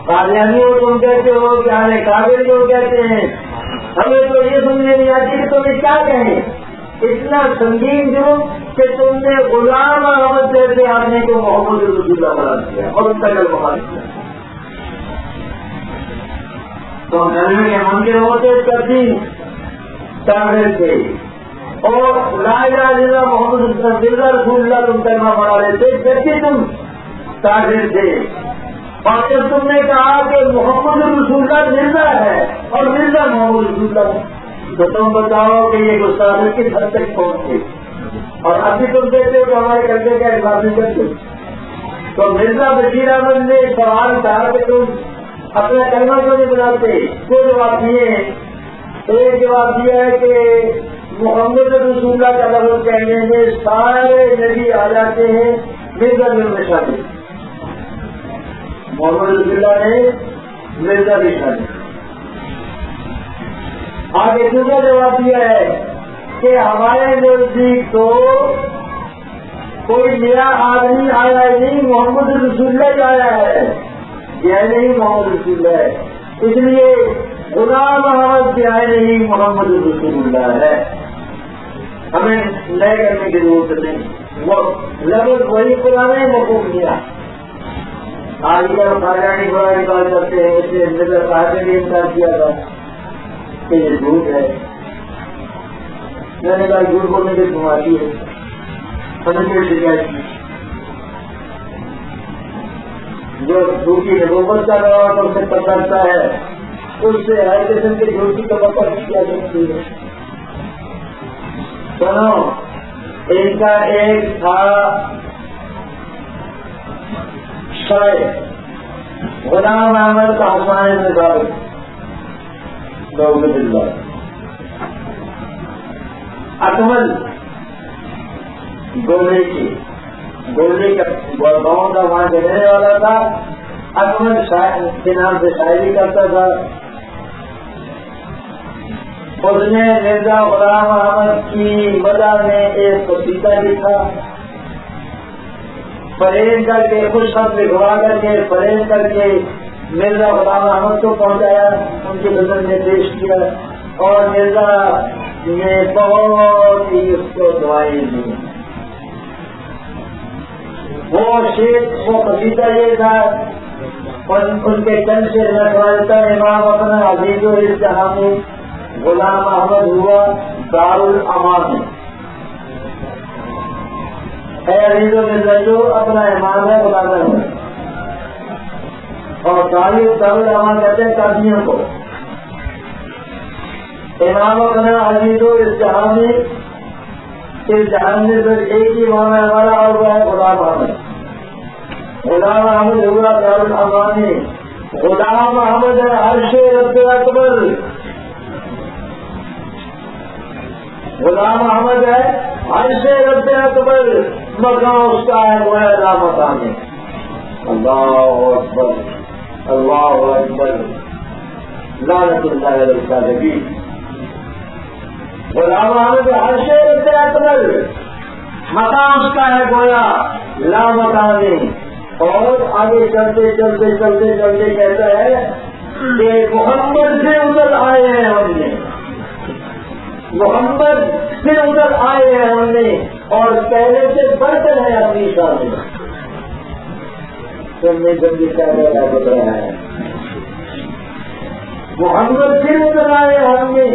قادیانی کو تم کہتے ہو کہ ہمیں کافر جو کہتے ہیں، ہمیں تو یہ سمجھنے نہیں آتی کہ تمہیں کیا کہیں. اتنا سنگین جرم کہ تم نے غلام احمد جیسے آدمی کو محمد رسول اللہ بنا دیا اور ان کا کلمہ پڑھ دیا. تو گھر کے منکر ہوتے کرتی کافر تھے اور لا الہ الا اللہ محمد رسول اللہ تم کلمہ پڑھا لیتے کرتی تم کافر تھے. اور جب تم نے کہا کہ محمد رسول اللہ کا مرزا ہے اور مرزا محمد رسول اللہ، تو تم بتاؤ کہ یہ گستاخی کس حد تک پہنچے؟ اور ابھی تم دیکھتے ہو کہ ہمارے کرنے کا احساس نہیں کرتے. تو مرزا بشیر احمد نے سوال کہا کہ تم اپنا کلمہ کیوں نہیں بناتے؟ دو جواب دیے ہیں. ایک جواب دیا ہے کہ محمد رسول اللہ کا لفظ کہنے میں سارے نبی آ جاتے ہیں، مرزا میں شامل. محمد رسول اللہ نے مرزا بھی شامل. آگے دوسرا جواب دیا ہے کہ ہمارے نزدیک تو کوئی نیا آدمی آیا نہیں، محمد رسول اللہ آیا ہے، یہ نہیں محمد رسول اللہ ہے. اس لیے غلام احمد بھی آئے نہیں، محمد رسول اللہ ہے. ہمیں نئے کرنے کی ضرورت نہیں، وہ لفظ وہی پرانے مفہوم کیا. آج کل خاجانی بڑا نکال کرتے ہیں، اسے نظر صاحب نے انکار کیا تھا کہ یہ جھوٹ ہے. میں نے کہا جھوٹ بولنے کی گماتی ہے، سمجھ کے شکایت کی. جو جھوٹی نبوت کا روا سے پکڑتا ہے اس سے ہر قسم کی جھوٹ کی توقع کیا سکتی ہے. سنو، ان کا ایک تھا شاعر غلام احمد کا حسین میں ثابت اکمل گولے کا گاؤں کا وہاں رہنے والا تھا. اکمل کے نام سے شاعری کرتا تھا. اس نے مرزا غلام احمد کی مدح میں ایک قصیدہ لکھا، فریب کر کے خوش خط لکھوا کر کے فریب کر کے مرزا غلام احمد کو پہنچایا، ان کی نظر میں پیش کیا، اور مرزا نے بہت ہی اس کو دعائیں دی. وہ قصیدہ یہ تھا، ان کے چند سے نسوالتا امام اپنا عزیز و ازدحامی غلام احمد ہوا دار الامان میں. اے عزیز و مزاجو، اپنا امام ہے غلام احمد، اور دار الامان کہتے ہیں قاضیوں کو. امام اپنا عزیز و ازدحامی، اس جہان میں صرف ایک ہی امام ہے ہمارا، اور وہ ہے غلام احمد. غلام احمد ہوا دار الامان میں. غلام احمد ہے عرش رب اکبر. غلام احمد ہے عرش رب اکبر، مقام اس کا ہے وہ ہے رامتان. اللہ اکبر اللہ اکبر لعنت اللہ علیہ الکاذبین. غلام احمد عرش رب اکبر، مقام اس کا ہے گویا لامتان. اور آگے چلتے چلتے چلتے چلتے کہتا ہے کہ محمد سے ادھر آئے ہیں ہم نے، محمد سے ادھر آئے ہیں ہم نے، اور پہلے سے بڑھ کر ہے اپنی شان میں. تم نے جب یہ کیا بتایا ہے، محمد سے ادھر آئے ہم نے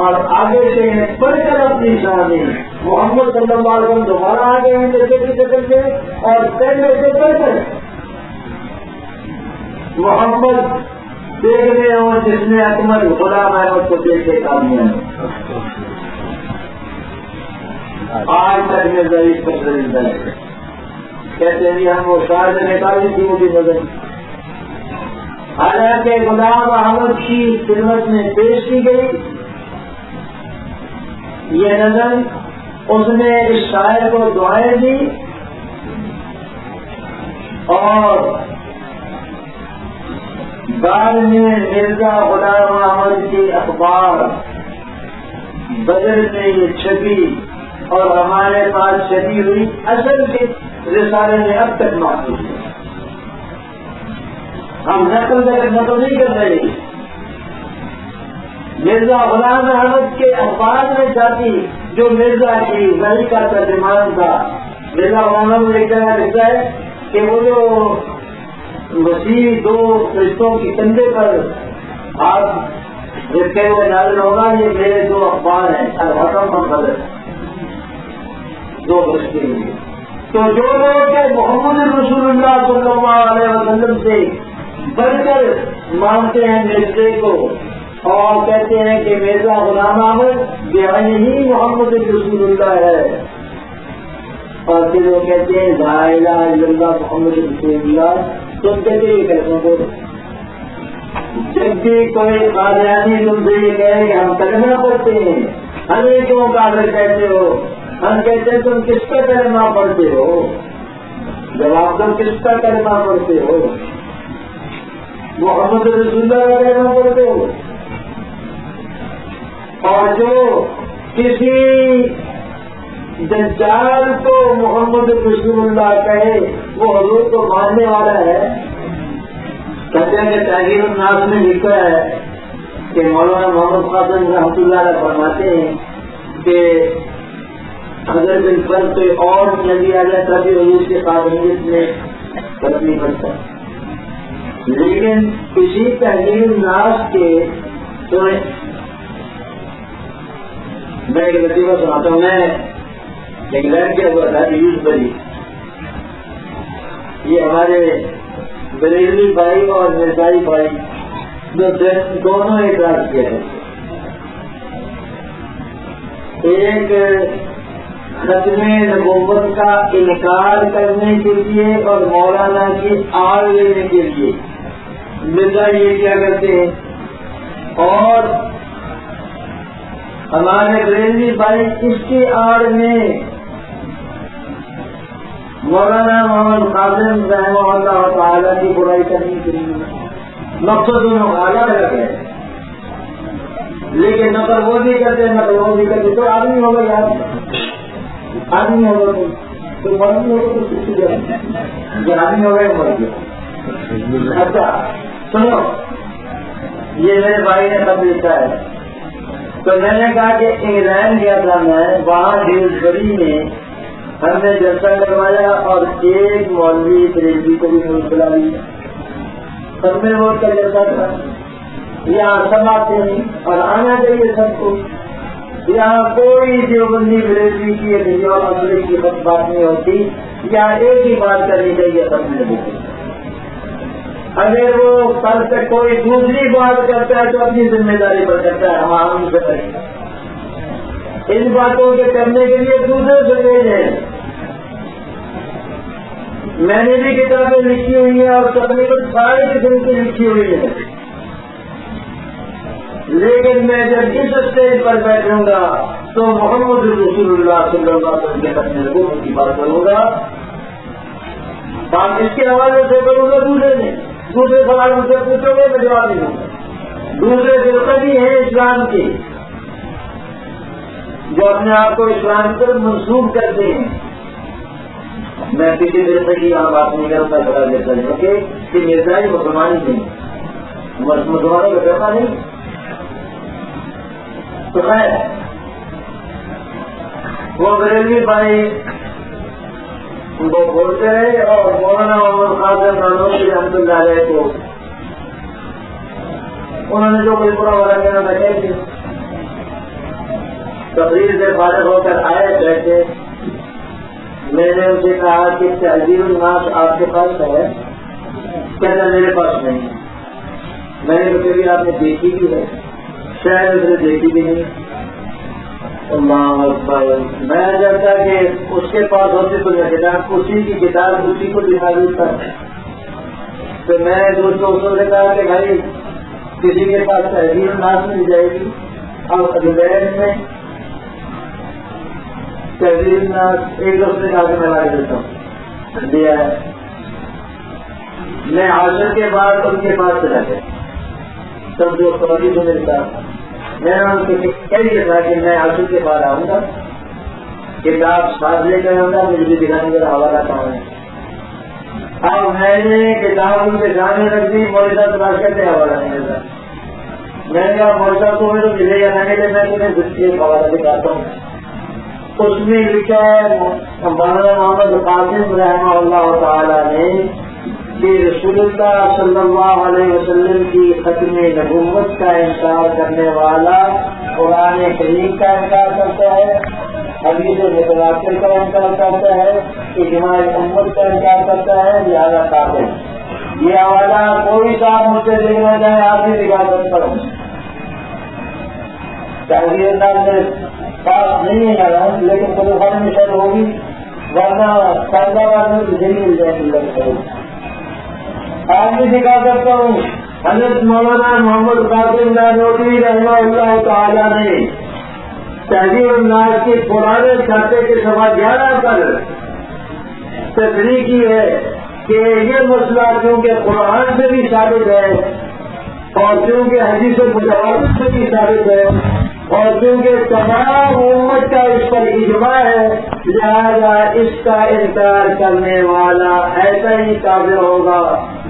اور آگے سے بڑھ کر اپنی شان میں. محمد صلی اللہ علیہ وسلم دوبارہ آ گئے ہیں جیسے کی شکل سے، اور پہلے سے بڑھ کر محمد دیکھنے اور جس نے اکمل غلام احمد کو دیکھے کامیاب. آج تک میں ضعیف پر زندہ ہے. کہتے ہیں ہم وہ شاید نکالی تھی وہ بھی نظر. حالانکہ غلام احمد کی خدمت میں پیش کی گئی یہ نظر. اس نے اس شاعر کو دعائیں دی اور بعد میں مرزا غلام احمد کی اخبار بدر میں یہ چھپی اور ہمارے پاس چھپی ہوئی اصل کے رسالے میں اب تک محفوظ ہے. ہم نقل نہیں کر رہے. مرزا غلام احمد کے اخبار میں جاتی جو مرزا کی وحی کا ترجمان تھا. مرزا غلام احمد لکھتا ہے کہ وہ جو وسیع دو رشتوں کی کندھے پر ہاتھ رکھے ہوئے نازل ہوگا، یہ میرے دو اخبار ہیں، الحکم اور بدر، دو رشتے ہوئے. تو جو لوگ محمد رسول اللہ صلی اللہ علیہ وسلم سے بڑھ کر مانتے ہیں مرزے کو اور کہتے ہیں کہ مرزا غلام احمد یہی محمد رسول اللہ ہے، اور پھر وہ کہتے ہیں لا الہ الا اللہ محمد رسول اللہ. تم کہتے ہیں کلمہ بولو. جب بھی کوئی قادیانی تم سے یہ کہے کہ ہم کلمہ پڑھتے ہیں، ہمیں کیوں کافر کہتے ہو؟ ہم کہتے ہیں تم کس کا کلمہ پڑھتے ہو؟ جواب تم کس کا کلمہ پڑھتے ہو؟ محمد رسول اللہ کا کلمہ پڑھتے ہو. اور جو کسی دجال کو محمد رسول اللہ کہے وہ حضور کو ماننے والا ہے. کہتے ہیں کہ تحریر الناس میں لکھا ہے کہ مولانا محمد قاسم رحمۃ اللہ علیہ فرماتے ہیں کہ اگر بالفرض کوئی اور نبی آ جائے تبھی حضور کی قابلیت میں فرق نہیں پڑتا، لیکن کسی تحریر الناس کے سنیں میں ایک لطیفہ سناتا ہوں. میں انگلینڈ کیا ہوا تھا یوز بری، یہ ہمارے بریلوی بھائی اور مرزائی بھائی جو دونوں اعتراض کیا ہے. ایک ختم نبوت کا انکار کرنے کے لیے اور مولانا کی آڑ لینے کے لیے مرزا یہ کیا کرتے ہیں، اور ہمارے بریلوی بھائی اس کی آڑ میں مولانا محمد قاسم رحمہ اللہ تعالیٰ کی برائی کرنے کے لیے مقصد الگ ہے، لیکن نقل وہ بھی کرتے نقل وہ بھی کرتے. تو آدمی ہوگا یار، آدمی ہوگا تو مرد ہوگا تو کسی جگہ آدمی ہوگا مر گیا. اچھا سنو، یہ میرے بھائی نے خط لکھا ہے. تو میں نے کہا کہ انگلینڈ گیا تھا میں، وہاں ڈیوزبری میں ہم نے جلسہ کروایا اور ایک مولوی بریلوی کو بھی بلا لیا. سب میں ووٹ کا جلسہ تھا. یہاں سب آتے ہیں اور آنا چاہیے سب کو. یہاں کوئی دیوبندی بریلوی کی نہیں اور مسئلے کی بات نہیں ہوتی. یہاں ایک ہی بات کرنی چاہیے سب نے. اگر وہ کل تک کوئی دوسری بات کرتا ہے تو اپنی ذمہ داری پر کرتا ہے. ہم سے کریں ان باتوں کے کرنے کے لیے دوسرے سے بھیجیں. میں نے بھی کتابیں لکھی ہوئی ہیں اور تقریباً سارے قسم کی لکھی ہوئی ہیں، لیکن میں جب اس اسٹیج پر بیٹھوں گا تو محمد رسول اللہ صلی اللہ علیہ وسلم کے اپنے لوگوں کی بات کروں گا. بات اس کے حوالے سے کروں گا. دوسرے سوال مجھ سے پوچھو گے میں جواب نہیں دوں گا. دوسرے فرقے ہیں اسلام کے جو اپنے آپ کو اسلام پر منسوخ کرتے ہیں. میں کسی فرقے کی یہاں بات نہیں کرتا بتا دیتا ہوں کہ مرزائی مسلمان نہیں، مسلمانوں کا فرقہ نہیں. تو خیر وہ بریلوی بھائی وہ بولتے رہے اور مولانا محمد قاسم نانوتوی رحمۃ اللہ علیہ کو انہوں نے جو کوئی برا بھلا کہنا تھا کہہ دیا. تقریر سے فارغ ہو کر آئے بیٹھے. میں نے ان سے کہا کہ تحریر الناس آپ کے پاس ہے؟ کہنا میرے پاس نہیں. میں نے کبھی آپ نے دیکھی بھی ہے؟ شاید اسے دیکھی بھی نہیں. اللہ اکبر. میں جانتا کہ اس کے پاس ہوتی تو میں کتاب اسی کی کتاب اسی کو دکھا دیتا. تو میں دوستوں سے کہا کہ بھائی کسی کے پاس تحریر الناس مل جائے گی. اور انگلینڈ میں تحریر الناس ایک دوسرے کا میں لا دیتا ہوں دیا ہے. میں عاشر کے بعد ان کے پاس چلا گیا. سب جو سواری کو ملتا میں نے ان کو کہہ دیا تھا کہ میں عاشر کے بعد آؤں گا، کتاب ساتھ لے کر آؤں گا. مجھے بھی دکھانے کا حوالہ کہاں ہے. اب میں نے کتاب ان کے سامنے رکھ دی. مولوی تلاش کرتے حوالہ نہیں ملتا. میں نے کہا مولوی صاحب کو میرے ملے یا نہ ملے میں تمہیں دوسری حوالہ دکھاتا ہوں. اس میں لکھا ہے مولانا محمد قاسم رحمہ اللہ تعالیٰ نے کہ رسول اللہ صلی اللہ علیہ وسلم کی ختم نبوت کا انکار کرنے والا قرآن کریم کا انکار کرتا ہے، حدیث متواتر کا انکار کرتا ہے، اجماع امت کا انکار کرتا ہے، لہذا کافر. یہ حوالہ کوئی صاحب مجھ سے دیکھنا چاہے آپ بھی دکھا سکتا ہوں. چاہیے میں پاس نہیں آ رہا ہوں لیکن پریشانی میں شاید ہوگی ورنہ فائدہ باد میں مجھے نہیں مل جائے گی. آج بھی دکھا سکتا ہوں. حضرت مولانا محمد قاسم نانوتوی رحمہ اللہ تعالیٰ نے تحریر الناس کے پرانے کھاتے کے صفحہ 11 پر تصریح کی ہے کہ یہ مسئلہ کیونکہ قرآن سے بھی ثابت ہے اور کیونکہ حدیث متواتر سے بھی ثابت ہے اور کیونکہ تمام امت کا اس پر اجماع ہے لہذا اس کا انکار کرنے والا ایسا ہی کافر ہوگا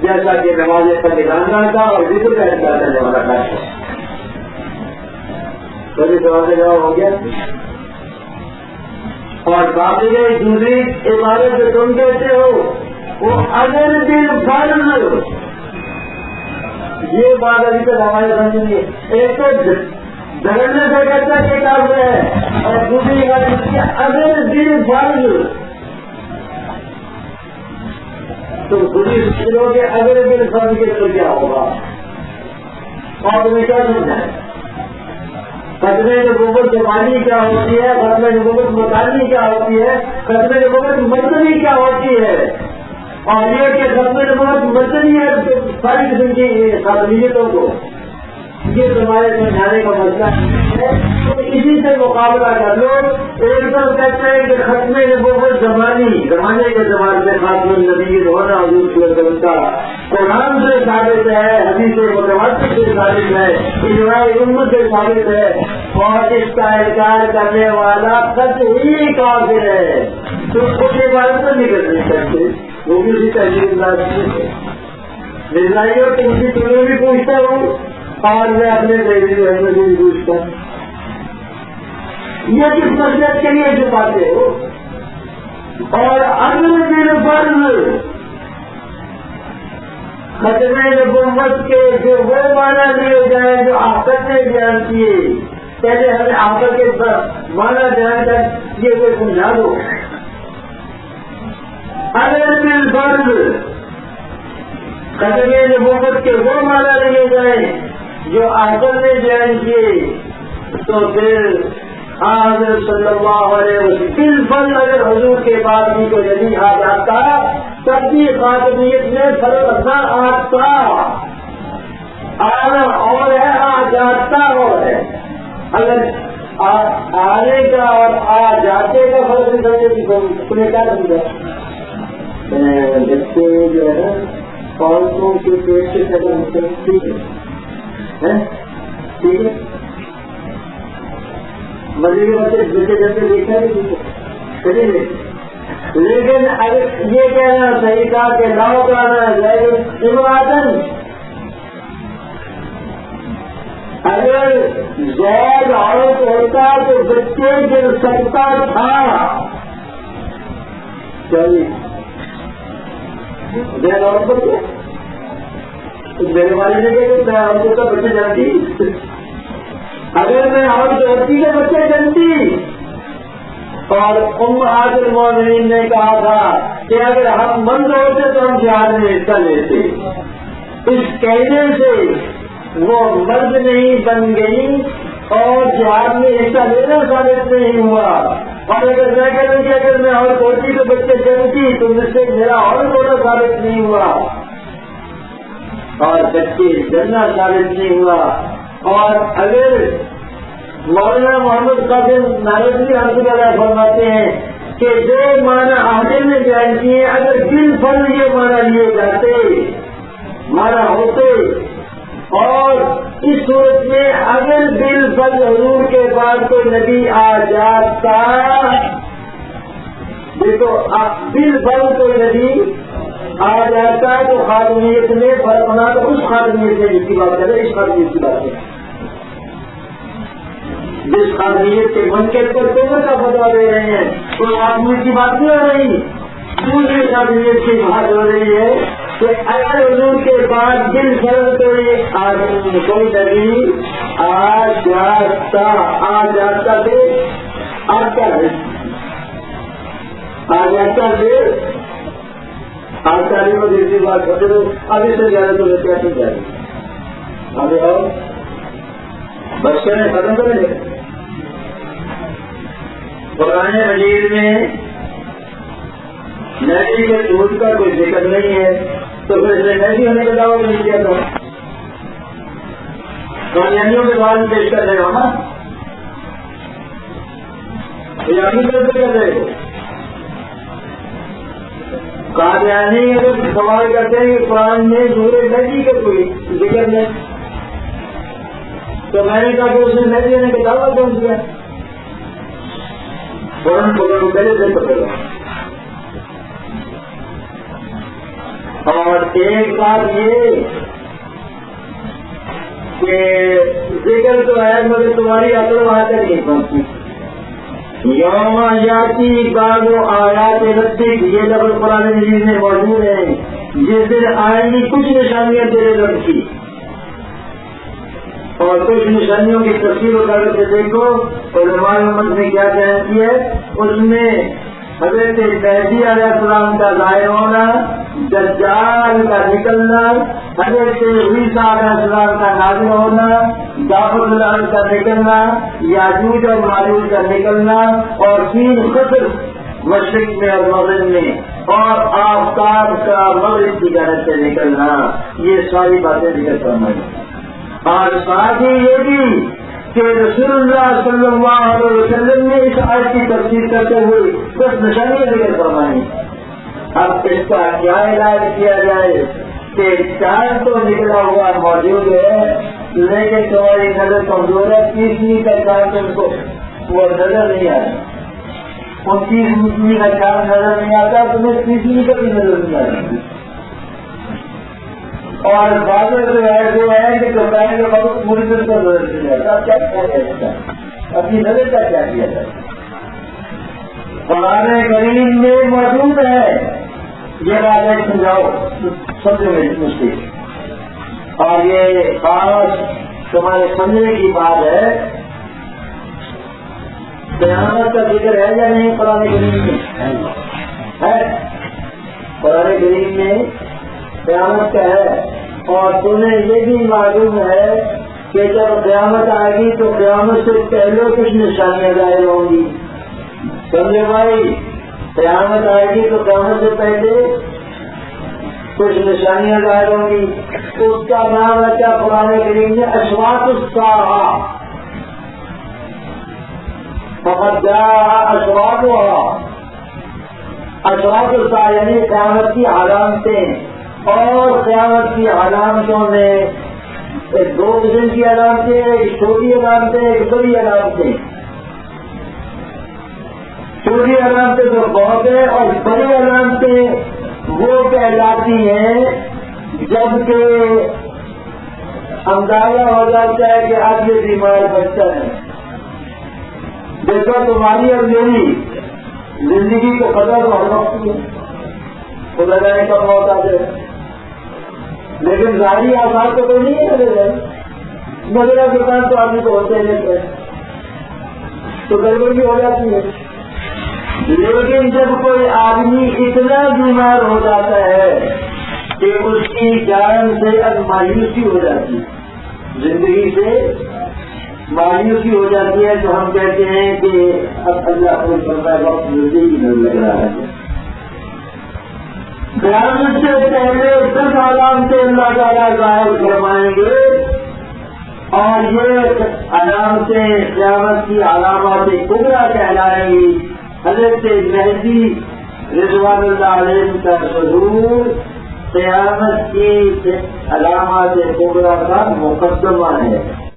جیسا کہ نماز پڑھانا کا اور ذکر کا انکار کرنے والا کافر. کبھی سوال کا جواب ہو گیا. اور باقی دوسری عبادت جو تم کہتے ہو وہ اگر دل فرض یہ بات ابھی تک ہمارے سمجھ نہیں ہے. ایک تو دھرنے سے کہتا کہ کافر ہے اور دوسری بات اس کی اگر دل فرض تو دوسری سوچو کہ اگر دل فرض کے تو کیا ہوگا اور تمہیں کیا سمجھائیں. ختم نبوت زبانی کیا ہوتی ہے, ختم نبوت مکانی کیا ہوتی ہے, ختم نبوت مدنی کیا ہوتی ہے, اور یہ کہ ختم نبوت مدنی ہے تو ساری قسم کی قابلیتوں کو یہ تمہارے سمجھانے کا مسئلہ ہے. تو اسی سے مقابلہ کر لو. ایک دم کہتے ہیں کہ ختم نبوت زمانے کے زمانے میں خاتم النبی ہونا حضور صلی اللہ علیہ وسلم کا قرآن سے ثابت ہے, حدیث متواتر سے ثابت ہے, اجماع امت سے ثابت ہے اور اس کا انکار کرنے والا قطعی کافر ہے. تو اس کے بارے میں نہیں کر سکتے وہ بھی اسی تحریر اللہ اور تمہیں بھی پوچھتا ہوں اور میں اپنے تحریر میں بھی پوچھتا ہوں. یہ کس مقصد کے لیے چھپاتے ہو؟ اور اگلے دن فرض ختم نبوت کے جو وہ معنی لیے جائیں جو آفت نے بیان کیے, پہلے ہمیں آفت کے معنی بیان کر یہ کوئی سمجھا دو. اگر دن فرض ختم نبوت کے وہ معنی لیے جائیں جو آفت نے بیان کیے تو پھر حضرت صلی اللہ علیہ وسلم بالفل اگر حضور کے بعد بھی کوئی نبی آ جاتا تب بھی خاتمیت میں فرق نہ آتا. آنا اور ہے, آ جاتا اور ہے. اگر آنے کا اور آ جاتے کا فرق نہیں کرتے تمہیں کیا سمجھا؟ بچے جو ہے پالتوں کے پیٹ سے قدم ٹھیک ہے ٹھیک ہے. مزے کے بچے بچے جیسے دیکھا نہیں, لیکن یہ کہنا صحیح تھا کہ لاؤ کرانا ہے عمراتن اگر زوج عورت ہوتا تو بچے گر سکتا تھا. چلیے غیر عورت بچے میرے والے نے کہا عورتوں کا بچے جانتی, اگر میں عورت ہوتی تو بچے جنتی. اور امہات المومنین نے کہا تھا کہ اگر ہم مرد ہوتے تو ہم جہاد میں حصہ لیتے. اس کہنے سے وہ مرد نہیں بن گئی اور جہاد میں حصہ لینا ثابت نہیں ہوا. اور اگر میں کہوں کہ اگر میں عورت ہوتی تو بچے جنتی تو مجھ سے میرا عورت ہونا ثابت نہیں ہوا اور بچے جننا ثابت نہیں ہوا. اور اگر مولانا محمد قاسم نانوتوی رحمۃ اللہ فرماتے ہیں کہ جو معنی آگے میں بیان کیے اگر دل فرض یہ معنی لیے جاتے معنی ہوتے, اور اس صورت میں اگر دل فرض حضور کے بعد کوئی نبی آ جاتا, دیکھو دل فرض کوئی نبی آ جاتا تو خاتمیت میں فرق ہونا تو اس خاتمیت میں جس کی بات کرے اس خاتمیت کی بات کرے. جس خاتمیت کے منکر پر توبہ کا فتویٰ دے رہے ہیں تو خاتمیت کی بات نہیں ہو رہی, دوسری خاتمیت کی بات ہو رہی ہے کہ اگر حضور کے بعد دل فرض تو یہ آدمی کوئی نبی آ جاتا تھے آ جاتا تھے آج تعلیم و دوسری بات ہوتے تو ابھی سے زیادہ تو کیا کی جائے گی ابھی اور بچے نے ختم کریں گے. قرآن مجید میں نیکی کے جھوٹ کا کوئی ذکر نہیں ہے تو پھر اس نے نیکی ہونے کا دعویٰ نہیں کیا تھا. قادیانیوں کے بعد پیش کر رہے ہو نا کر رہے ہو. قادیانی اگر سوال کرتے ہیں کہ قرآن میں ظہور نیکی کا کوئی ذکر نہیں تو میں نے کہا کہ اس نے نیکی ہونے کا دعویٰ کون کیا فوراً پہلے سے پکڑ گا. اور ایک بات یہ کہ ذکر تو ہے مگر تمہاری عقل وہاں تک نہیں پہنچتی. یوم یاتی بعض آیات ربک یہ لفظ قرآن مجید میں موجود ہے. جس دن آئیں گی کچھ نشانیاں تیرے رب کی اور کچھ نشانیوں کی تفصیل کر کے دیکھو. علماء امت نے کیا بیان کیا ہے اس میں حضرت مہدی علیہ السلام کا ظاہر ہونا, دجال کا نکلنا, حضرت عیسیٰ علیہ السلام کا نازل ہونا, جعفر الارض کا نکلنا, یاجوج اور ماجوج کا نکلنا اور 3 خطر مشرق میں اور مغرب میں اور آفتاب کا مغرب کی جانب سے نکلنا. یہ ساری باتیں ذکر کرنا ہے. اور ساتھ ہی یہ بھی کہ رسول اللہ صلی اللہ علیہ وسلم نے اس آیت کی تفسیر کرتے ہوئے بس نشانیاں ذکر فرمائی. اب اس کا کیا علاج کیا جائے کہ چاند تو نکلا ہوا موجود ہے لیکن تمہاری نظر کمزور ہے. 30 کا چاند تم کو وہ نظر نہیں آ رہا. 29 کا چاند نظر نہیں آتا تمہیں 30 کا بھی نظر نہیں آ رہا. اور بادل جو ہے کہ کہیں گے بہت پوری طرح سے نظر نہیں آتا. کیا کیا اپنی نظر کا کیا کیا جائے. قرآن کریم میں موجود ہے یہ باتیں سمجھاؤ سمجھو میں مشکل اور یہ خاص تمہارے سمجھنے کی بات ہے. قیامت کا ذکر ہے یا نہیں قرآن کریم میں ہے. قرآن کریم میں قیامت کا ہے اور تمہیں یہ بھی معلوم ہے کہ جب قیامت آئے گی تو قیامت سے پہلے کچھ نشانیاں ظاہر ہوں گی. سمجھے بھائی قیامت آئے گی تو قیامت سے پہلے کچھ نشانیاں ظاہر ہوں گی. اس کا نام رکھا قرآن کریم نے اشراط الساعہ. فقد جاء اشراطها. اشراط الساعہ یعنی قیامت کی علامتیں. اور قیامت کی علامتوں میں 2 قسم کی علامتیں, ایک چھوٹی علامتیں ایک بڑی علامتیں. چھوٹی علامتیں تو بہت ہیں اور بڑی علامتیں وہ کہلاتی ہیں جبکہ اندازہ ہو جاتا ہے کہ اب یہ بیمار بچہ ہے. دیکھو تمہاری اور میری زندگی کو پتہ تو ہر وقت ہے تو لگانے کا موقع ہے لیکن ظاہری آسان تو کوئی نہیں ہے. نظرہ دکان تو آدمی کو ہوتے ہیں تو گڑبڑ بھی ہو جاتی ہے. لیکن جب کوئی آدمی اتنا بیمار ہو جاتا ہے کہ اس کی جان سے اب مایوسی ہو جاتی ہے, زندگی سے مایوسی ہو جاتی ہے تو ہم کہتے ہیں کہ اب اللہ کو کرتا ہے وقت زندگی نہیں لگ رہا ہے. قیامت سے پہلے 10 علامتیں اللہ تعالیٰ ظاہر فرمائیں گے اور یہ علامتیں قیامت کی علامات کبریٰ کہلائیں گی. حضرت مہدی رضوان اللہ علیہ کا ظہور قیامت کی علامات کبریٰ کا مقدمہ ہے.